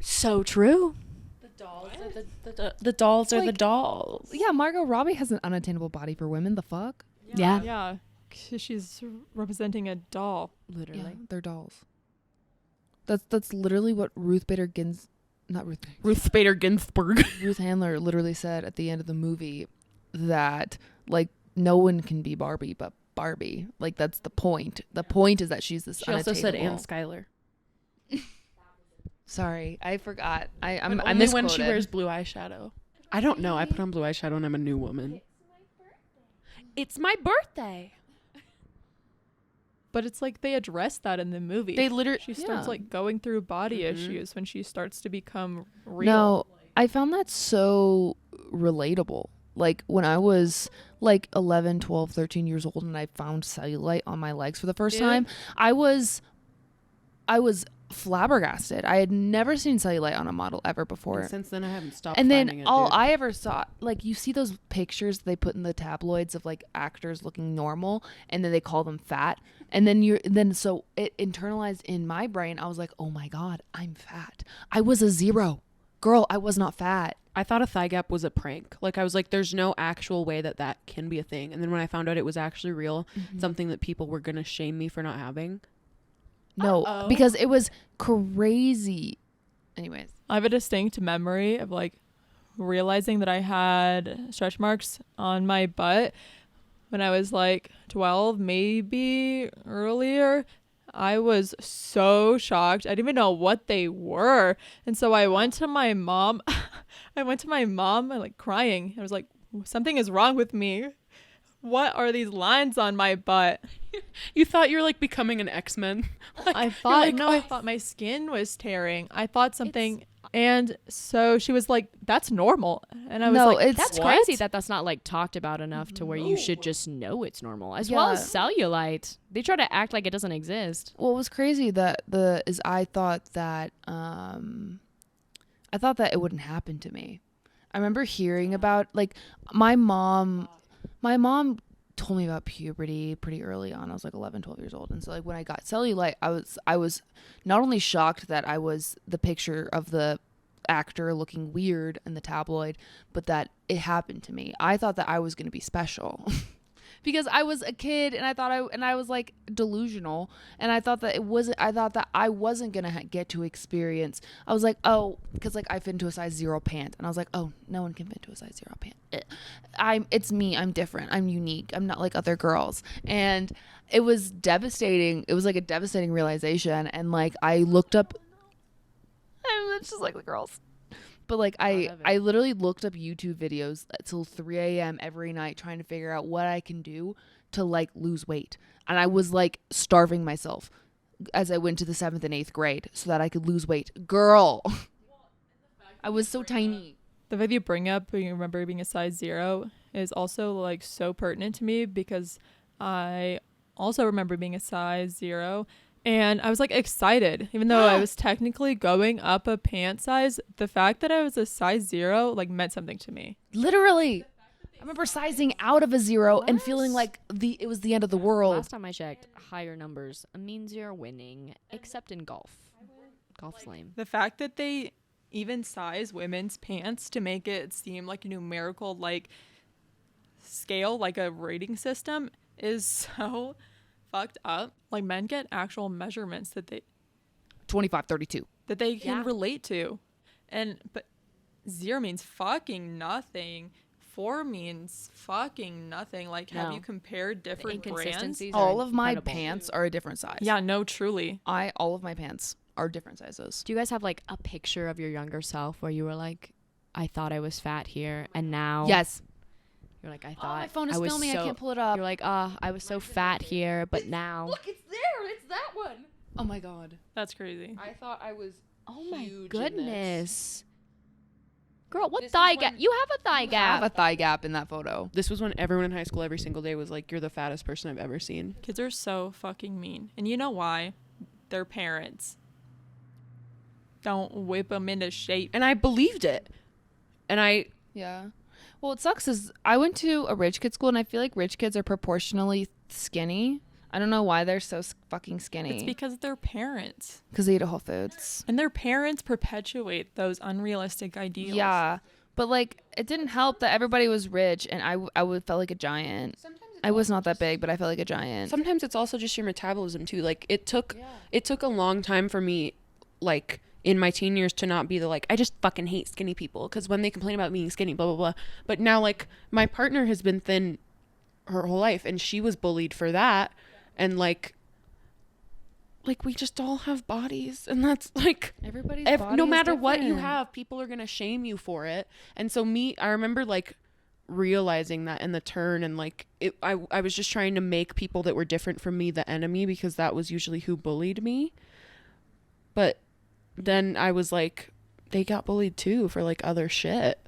So true. The dolls are the Like- dolls. Yeah, Margot Robbie has an unattainable body for women. The fuck? Yeah. Yeah. 'Cause she's representing a doll. Literally. Yeah, they're dolls. That's literally what Ruth Bader Ruth Bader Ginsburg. Ruth Handler literally said at the end of the movie that like no one can be Barbie but Barbie. Like that's the point. The point is that she's this She also said Ann unattainable- Skyler. Sorry, I forgot. I But I only misquoted. when she wears blue eyeshadow. I don't know. I put on blue eyeshadow and I'm a new woman. It's my birthday. But it's like they address that in the movie. They literally. she starts yeah. like going through body Mhm. issues when she starts to become real. No, I found that so relatable. Like when I was like 11, 12, 13 years old and I found cellulite on my legs for the first Really? time, I was flabbergasted. I had never seen cellulite on a model ever before. And since then, I haven't stopped. And finding then it, all dude. I ever saw, like you see those pictures they put in the tabloids of like actors looking normal, and then they call them fat, and then so it internalized in my brain. I was like, oh my god, I'm fat. I was a zero, girl. I was not fat. I thought a thigh gap was a prank. Like I was like, there's no actual way that can be a thing. And then when I found out it was actually real, something that people were gonna shame me for not having. No, Uh-oh. because it was crazy. Anyways, I have a distinct memory of like realizing that I had stretch marks on my butt when I was like 12, maybe earlier. I was so shocked. I didn't even know what they were. And so I went to my mom. Like crying. I was like, something is wrong with me. What are these lines on my butt? You thought you were like becoming an X-Men. I thought like, no, I thought my skin was tearing. I thought something, and so she was like, "That's normal," and I was No, like, it's- That's "What?" crazy that that's not like talked about enough to where you should just know it's normal, as well as cellulite. They try to act like it doesn't exist. what was crazy is I thought that it wouldn't happen to me. I remember hearing about like my mom told me about puberty pretty early on. I was like 11, 12 years old. And so like when I got cellulite, I was not only shocked that I was the picture of the actor looking weird in the tabloid, but that it happened to me. I thought that I was going to be special. because I was a kid and I was like delusional, and I thought that I wasn't gonna get to experience. I was like, oh, because like I fit into a size 0 pant, and I was like, oh, no one can fit into a size 0 pant. It's me. I'm different. I'm unique. I'm not like other girls. And it was devastating. It was like a devastating realization. And like I looked up, it's just like the girls. But like I literally looked up YouTube videos till 3 a.m. every night trying to figure out what I can do to like lose weight. And I was like starving myself as I went to the 7th and 8th grade so that I could lose weight. Girl, I was so tiny. The fact you bring up, you remember being a size 0, is also like so pertinent to me because I also remember being a size 0. And I was like excited, even though I was technically going up a pant size. The fact that I was a size 0 like meant something to me. Literally. I remember sizing out of a 0 and feeling like it was the end of the world. Last time I checked, higher numbers means you're winning, except in golf. Golf's lame. The fact that they even size women's pants to make it seem like a numerical like scale, like a rating system, is so fucked up. Like men get actual measurements that they 25, 32. that they can relate to, but 0 means fucking nothing. 4 means fucking nothing. Like, have you compared different brands? Inconsistencies All are of my incredible. pants are a different size. Yeah, no, truly. All of my pants are different sizes. Do you guys have like a picture of your younger self where you were like, I thought I was fat here, and now Yes. you're like, I thought My phone is I was filming. so, I can't pull it up. You're like, I was so fat here, but now Look, it's there. It's that one. Oh my god. That's crazy. I thought I was oh my huge in this. goodness. Girl, what This thigh is gap? when- You have a thigh I have gap. a thigh gap in that photo. This was when everyone in high school every single day was like, you're the fattest person I've ever seen. Kids are so fucking mean. And you know why? Their parents don't whip them into shape. And I believed it. And Yeah. Well, it sucks is I went to a rich kid school, and I feel like rich kids are proportionally skinny. I don't know why they're so fucking It's skinny. because of their parents. Because they eat at Whole Foods. And their parents perpetuate those unrealistic ideals. Yeah. But like, it didn't help that everybody was rich, and I would felt like a giant. I was not that big, but I felt like a giant. sometimes it's also just your metabolism too. Like it took a long time for me, like in my teen years, to not be the like, I just fucking hate skinny people. Because when they complain about being skinny, blah, blah, blah. But now like my partner has been thin her whole life, and she was bullied for that. And like we just all have bodies, and that's like Everybody's no matter what you have, people are gonna shame you for it. And so I remember like realizing that in the turn, and like I was just trying to make people that were different from me the enemy, because that was usually who bullied me. But then I was like, they got bullied too for like other shit.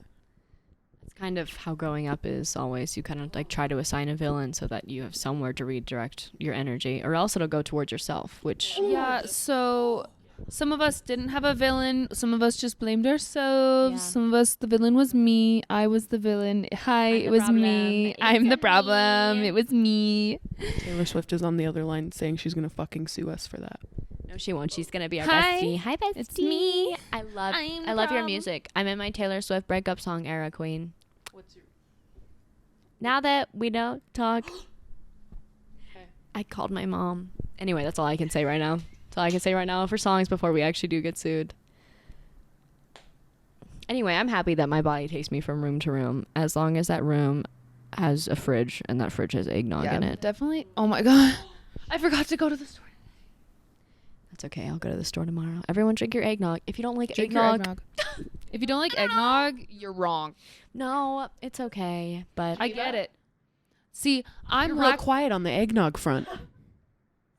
It's kind of how growing up is always. You kind of like try to assign a villain so that you have somewhere to redirect your energy, or else it'll go towards yourself, which Yeah, so some of us didn't have a villain. Some of us just blamed ourselves. Yeah. Some of us, the villain was me. I was the villain. Hi, I'm it the was problem. me. It's I'm the me. problem. It was me. Taylor Swift is on the other line saying she's gonna fucking sue us for that. no, she won't. She's gonna be our Hi, bestie. Hi, bestie. it's me. I love I'm I love your problem. music. I'm in my Taylor Swift breakup song era, queen. What's your Now that we don't talk, I called my mom. Anyway, that's all I can say right now. That's all I can say right now for songs before we actually do get sued. Anyway, I'm happy that my body takes me from room to room, as long as that room has a fridge and that fridge has eggnog in it. definitely. Oh my god, I forgot to go to the store. That's okay. I'll go to the store tomorrow. Everyone drink your eggnog. If you don't like Drink your eggnog, If you don't like eggnog, you're wrong. no, it's okay. But I get it. See, I'm You're real real quiet on the eggnog front.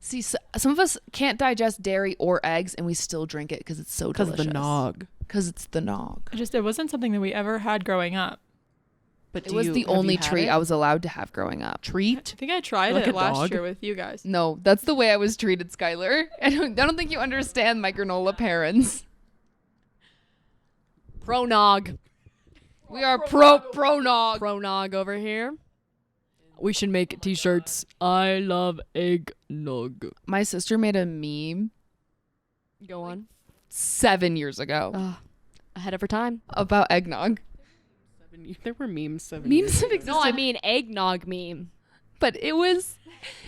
See, some of us can't digest dairy or eggs, and we still drink it because it's so Because delicious. of the nog. Because it's the nog. It wasn't something that we ever had growing up. But It was the only treat I was allowed to have growing up. I treat. think I tried Like it a last dog? year with you guys. No, that's the way I was treated, Skylar. I don't think you understand my granola parents. pro nog. We are pro nog. Pro nog over here. We should make t-shirts. I love eggnog. My sister made a meme Go on. 7 years ago Ahead of her time. about eggnog. There were memes. Memes have existed No, I mean eggnog meme. but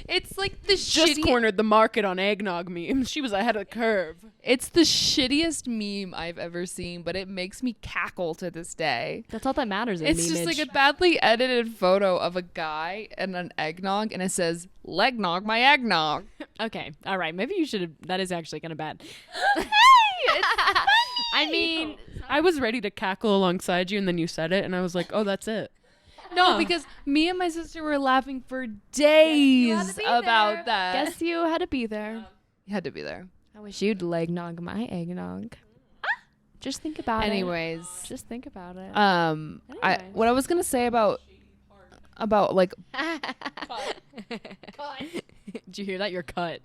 it's like the Just cornered the market on eggnog memes. She was ahead of the curve. It's the shittiest meme I've ever seen, but it makes me cackle to this day. That's all that matters in It's just like a badly edited photo of a guy and an eggnog, and it says, "Legnog my eggnog." Okay, all right. Maybe you should have. That is actually kind of bad. I mean, I was ready to cackle alongside you, and then you said it, and I was like, oh, that's it. No, because me and my sister were laughing for days about that. guess you had to be there. You had to be there. I wish you'd legnog my eggnog. Just think about Anyways, it. Just think about it. what I was gonna say about like Did you hear that? You're cut.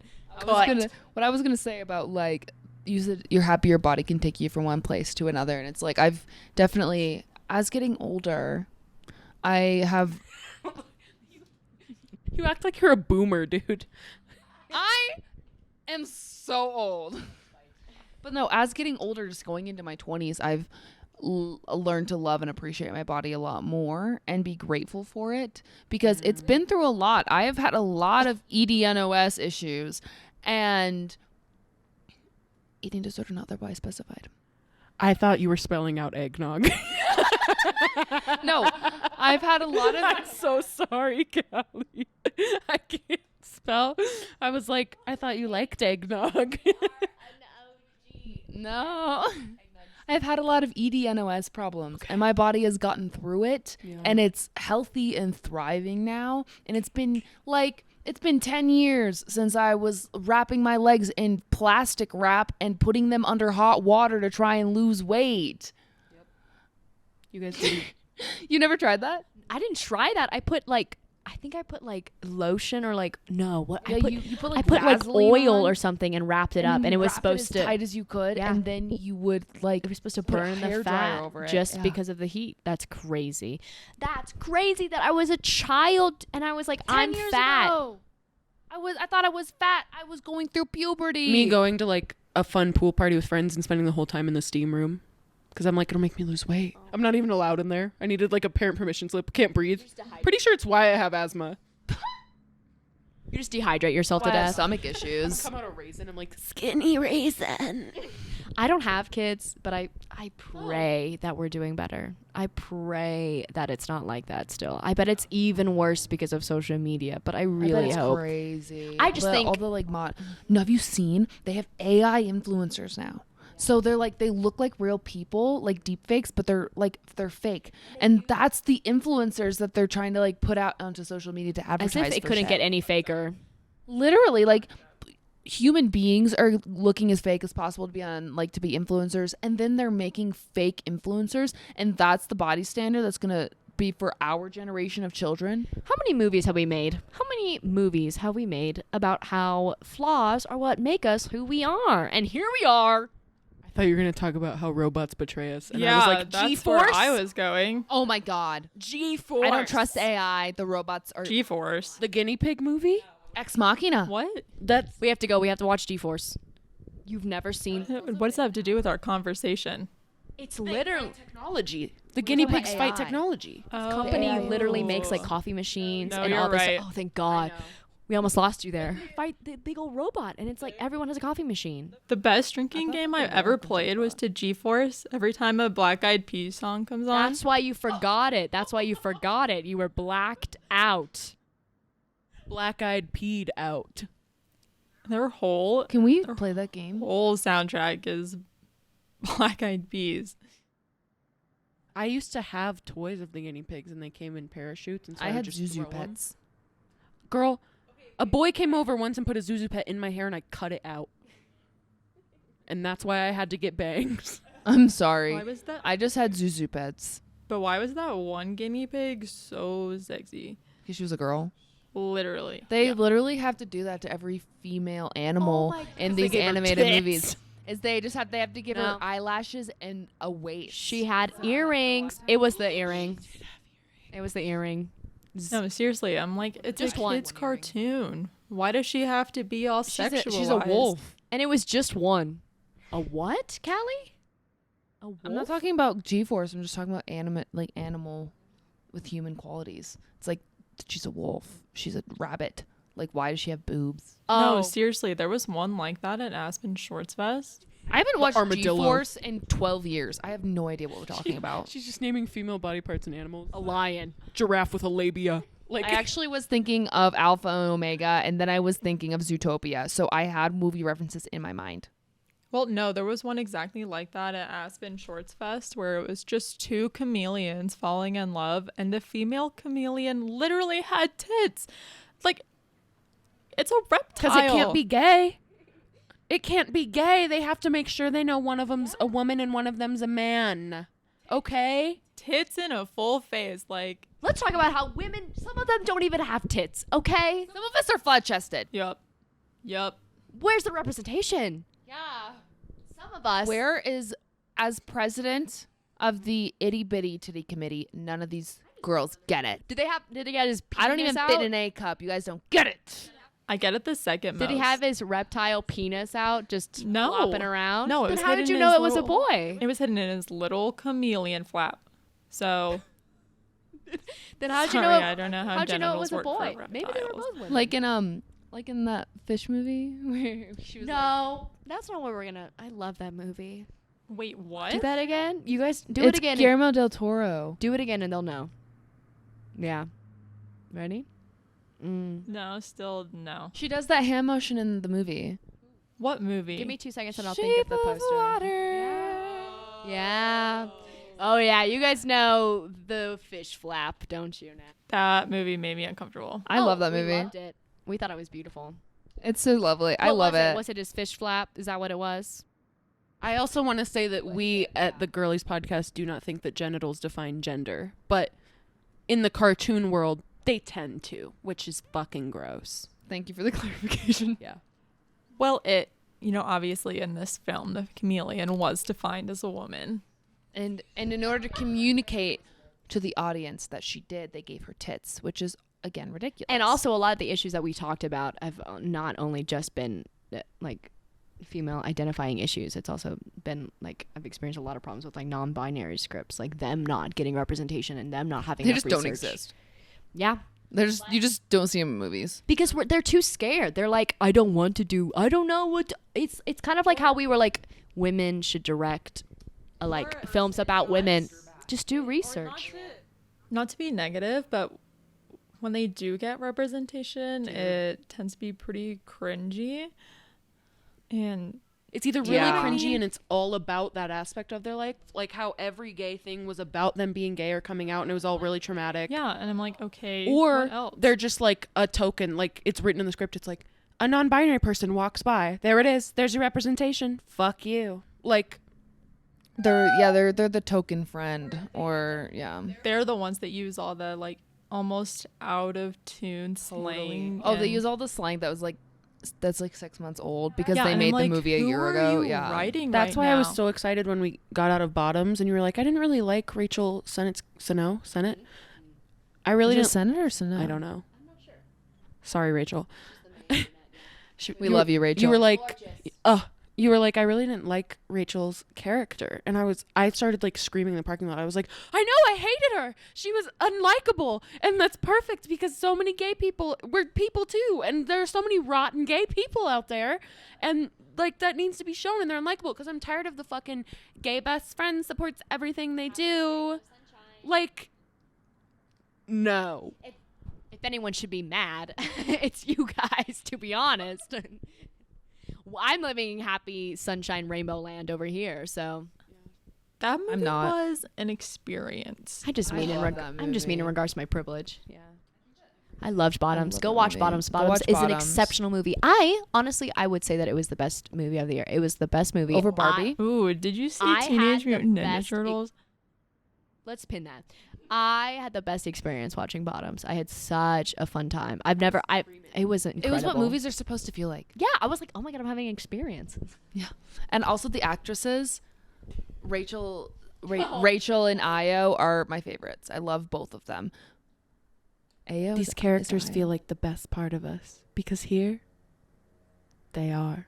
what I was gonna say about like you said you're happy your body can take you from one place to another, and it's like I've definitely, as getting older, I have. You act like you're a boomer, dude. I am so old. But no, as getting older, just going into my 20s, I've learned to love and appreciate my body a lot more and be grateful for it, because it's been through a lot. I have had a lot of EDNOS issues and eating disorder not thereby specified. I thought you were spelling out eggnog. No, I've had a lot of. I'm so sorry, Callie. I can't spell. I was like, I thought you liked eggnog. No. I've had a lot of EDNOS problems, and my body has gotten through it, and it's healthy and thriving now. And it's been 10 years since I was wrapping my legs in plastic wrap and putting them under hot water to try and lose weight. Yep. You guys didn't. You never tried that? I didn't try that. I put lotion or what? Yeah, you put I put Vaseline oil on, or something and wrapped it up, and it was supposed as to tight as you could, Yeah. and then you would it was supposed to put a burn the hairdryer fat over it. just Yeah. because of the heat. That's crazy. That's crazy that I was a child and I was like, 10 I'm years fat. ago. I thought I was fat. I was going through puberty. Me going to like a fun pool party with friends and spending the whole time in the steam room. Because I'm like, it'll make me lose weight. I'm not even allowed in there. I needed like a parent permission slip. Can't breathe. Pretty sure it's why I have asthma. You just dehydrate yourself to I have death. stomach issues. Come out a raisin. I'm like, skinny raisin. I don't have kids, but I pray that we're doing better. I pray that it's not like that still. I bet it's even worse because of social media, but I really hope. Crazy. I just think all the like No, have you seen? They have AI influencers now. So they're like, they look like real people, like deep fakes, but they're fake. And that's the influencers that they're trying to like put out onto social media to as advertise. if it for couldn't shit. get any faker. Literally, like human beings are looking as fake as possible to be on, like, to be influencers, and then they're making fake influencers, and that's the body standard that's gonna be for our generation of children. How many movies have we made? How many movies have we made about how flaws are what make us who we are? And here we are. I thought you were going to talk about how robots betray us. And yeah, I was like, that's G-Force? where I was going. Oh my god, G-Force. I don't trust AI. The robots are G-Force. The guinea pig movie? ex machina. What? That's... We have to go. We have to watch G-Force. You've never seen... What does that have to do with our conversation? It's literally... technology. The guinea talking pigs about fight AI. technology. company Oh. literally makes like coffee machines No, and you're all this. right. Oh, thank God. We almost lost you there. Fight the big old robot, and it's like everyone has a coffee machine. The best drinking game I've ever played was to G-Force. Every time a Black Eyed Peas song comes on. That's why you forgot it. That's why you forgot it. You were blacked out. Black-eyed peed out. Their whole Can we play that game? whole soundtrack is Black Eyed Peas. I used to have toys of the guinea pigs, and they came in parachutes. And so I would had just Zuzu throw 'em. pets. Girl, a boy came over once and put a Zuzu pet in my hair, and I cut it out. And that's why I had to get bangs. I'm sorry. Why was that? I just had Zuzu pets But why was that one guinea pig so sexy? because she was a girl. Literally. They literally have to do that to every female animal in They these gave her animated tits. movies. Is they have to give her No. eyelashes and a waist. She had earrings. It was the earring. It was the earring. No, seriously. I'm like, it's Just a one. kid's cartoon. Why does she have to be all sexualized? she's a wolf. And it was just one. A what, Callie? A wolf? I'm not talking about G-force. I'm just talking about animal with human qualities. It's like she's a wolf. She's a rabbit. Like, why does she have boobs? No, seriously, there was one like that at Aspen Shortsfest. I haven't watched armadillo. G-Force in 12 years. I have no idea what we're talking about. She's just naming female body parts and animals. A lion. Giraffe with a labia. Like, I actually was thinking of Alpha and Omega, and then I was thinking of Zootopia. So I had movie references in my mind. Well, no, there was one exactly like that at Aspen Shortsfest where it was just two chameleons falling in love, and the female chameleon literally had tits. Like, it's a reptile. because it can't be gay. It can't be gay. They have to make sure they know one of them's a woman and one of them's a man. Okay? Tits in a full face. Like, Let's talk about how women, some of them don't even have tits, okay? Some of us are flat-chested. yup. Where's the representation? Yeah. Some of us. Where is, as president of the itty bitty titty committee, none of these girls get it. Did he get his penis I don't even out? fit in an A cup. You guys don't get it. I get it the second most. Did he have his reptile penis out just No. flopping around? No, it Then was how did hidden you in know his it was a little- boy? It was hidden in his little chameleon flap. So, Then how did you sorry, know? I don't know how How'd you know it was genitals a work for boy? Maybe they were reptiles. both women. Like in that fish movie where she was no, that's not what we're gonna. I love that movie. Wait, what? Do that again. You guys do it's it again. Guillermo del Toro. Do it again, and they'll know. Yeah. Ready? No, still no. She does that hand motion in the movie. What movie? Give me 2 seconds, and I'll think of the poster. Yeah. Oh yeah, you guys know the fish flap, don't you? Now That movie made me uncomfortable. I love that We movie. loved it. We thought it was beautiful. It's so lovely. I What love was it. Was it his fish flap? Is that what it was? I also want to say that we at the Girlies podcast do not think that genitals define gender, but in the cartoon world, they tend to, which is fucking gross. Thank you for the clarification. Yeah. Well, obviously in this film, the chameleon was defined as a woman. And in order to communicate to the audience that she did, they gave her tits, which is again ridiculous. And also, a lot of the issues that we talked about have not only just been like female identifying issues. It's also been like I've experienced a lot of problems with like non-binary scripts, like them not getting representation and them not having. they enough just don't research. exist. Yeah, You just don't see them in movies. because they're too scared. They're like, I don't want to do. I don't know what. It's kind of like how we were like, women should direct, films about women. Just do research. Not to be negative, but when they do get representation, it tends to be pretty cringy. And It's either really Yeah. cringy and it's all about that aspect of their life, like how every gay thing was about them being gay or coming out and it was all really traumatic. yeah, and I'm like, okay. Or what else? they're just like a token, like it's written in the script. It's like a non-binary person walks by. There it is. There's your representation. Fuck you. Like, They're the token friend, or They're the ones that use all the like almost out of tune slang. Oh, they and- use all the slang that's like 6 months old because Yeah, they and made I'm like, the movie a who year are ago. you Yeah, writing that's right why I was now? so excited when we got out of Bottoms and you were like, I didn't really like Rachel Senate. I really Is it didn't. Senator or Senate? I don't know. Sorry, Rachel. We love you, Rachel. You were like, I really didn't like Rachel's character. And I started like screaming in the parking lot. I was like, I know, I hated her. She was unlikable. And that's perfect because so many gay people, we're people too. And there are so many rotten gay people out there. And like that needs to be shown and they're unlikable because I'm tired of the fucking gay best friend supports everything they do. Like, no. If anyone should be mad, it's you guys, to be honest. Well, I'm living happy sunshine rainbow land over here, so That movie not. was an experience. I just I mean love that I'm just mean in movie. regards to my privilege. Yeah. I loved Bottoms. love Go that watch movie. Bottoms. Go Bottoms watch is an Bottoms. exceptional movie. Honestly, I would say that it was the best movie of the year. It was the best movie. Over Barbie? Ooh, did you see I Teenage had the Mutant Ninja best Turtles? Let's pin that. I had the best experience watching Bottoms. I had such a fun time. It was incredible. It was what movies are supposed to feel like. Yeah, I was like, oh my God, I'm having an experience. And also the actresses, Rachel and Io are my favorites. I love both of them. Ayo These characters feel like the best part of us because here they are.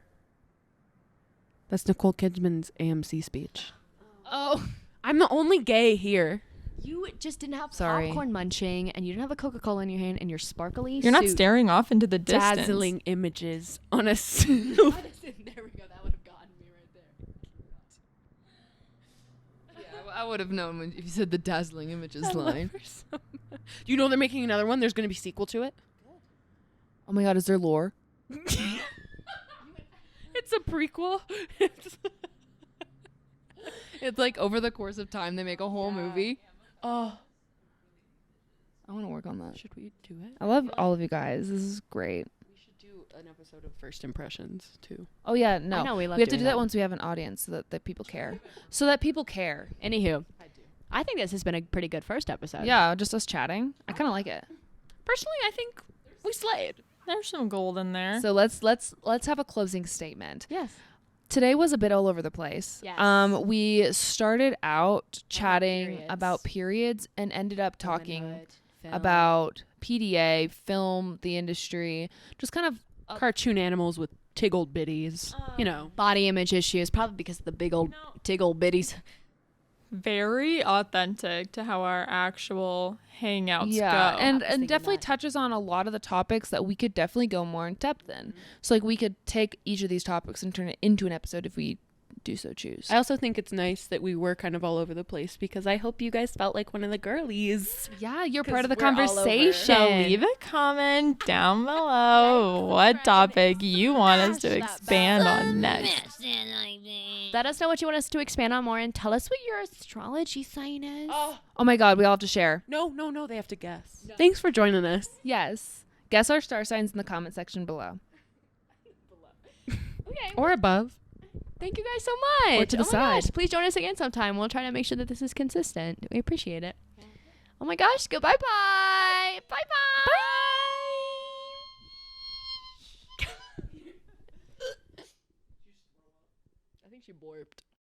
That's Nicole Kidman's AMC speech. Oh. I'm the only gay here. You just didn't have Sorry. popcorn munching, and you didn't have a Coca-Cola in your hand, and your sparkly You're not suit. staring off into the distance. Dazzling images on a There we go. That would have gotten me right there. Yeah, I would have known if you said the dazzling images line. You know they're making another one. There's going to be a sequel to it. Oh my god, is there lore? It's a prequel. It's like over the course of time they make a whole movie. Oh, I want to work on that. should we do it? I love all of you guys. This is great. We should do an episode of first impressions too. Oh yeah, no. I know, we love have to doing do that that. once we have an audience so that people care. So that people care. Anywho, I think this has been a pretty good first episode. Yeah, just us chatting. I kind of like it. Personally, I think we slayed. There's some gold in there. So let's have a closing statement. Yes. Today was a bit all over the place. Yes. We started out chatting periods. about periods and ended up talking Womanhood, film. about PDA, film, the industry, just kind of Cartoon animals with tiggled bitties. You know. body image issues, probably because of the big old tiggle bitties. Very authentic to how our actual hangouts yeah, go. and thinking definitely that. touches on a lot of the topics that we could definitely go more in depth in. So like we could take each of these topics and turn it into an episode if we do so choose. I also think it's nice that we were kind of all over the place because I hope you guys felt like one of the girlies. Yeah, you're part of the we're all over. conversation. So leave a comment down below what topic you want us to expand on next. Let us know what you want us to expand on more, and tell us what your astrology sign is. Oh, Oh my god, we all have to share. no, they have to guess. Thanks for joining us. Yes. Guess our star signs in the comment section below. Okay. Or above. Thank you guys so much. Or to the oh my gosh, side. please join us again sometime. We'll try to make sure that this is consistent. We appreciate it. Oh my gosh. Goodbye. Bye. Bye. Bye. I think she borped.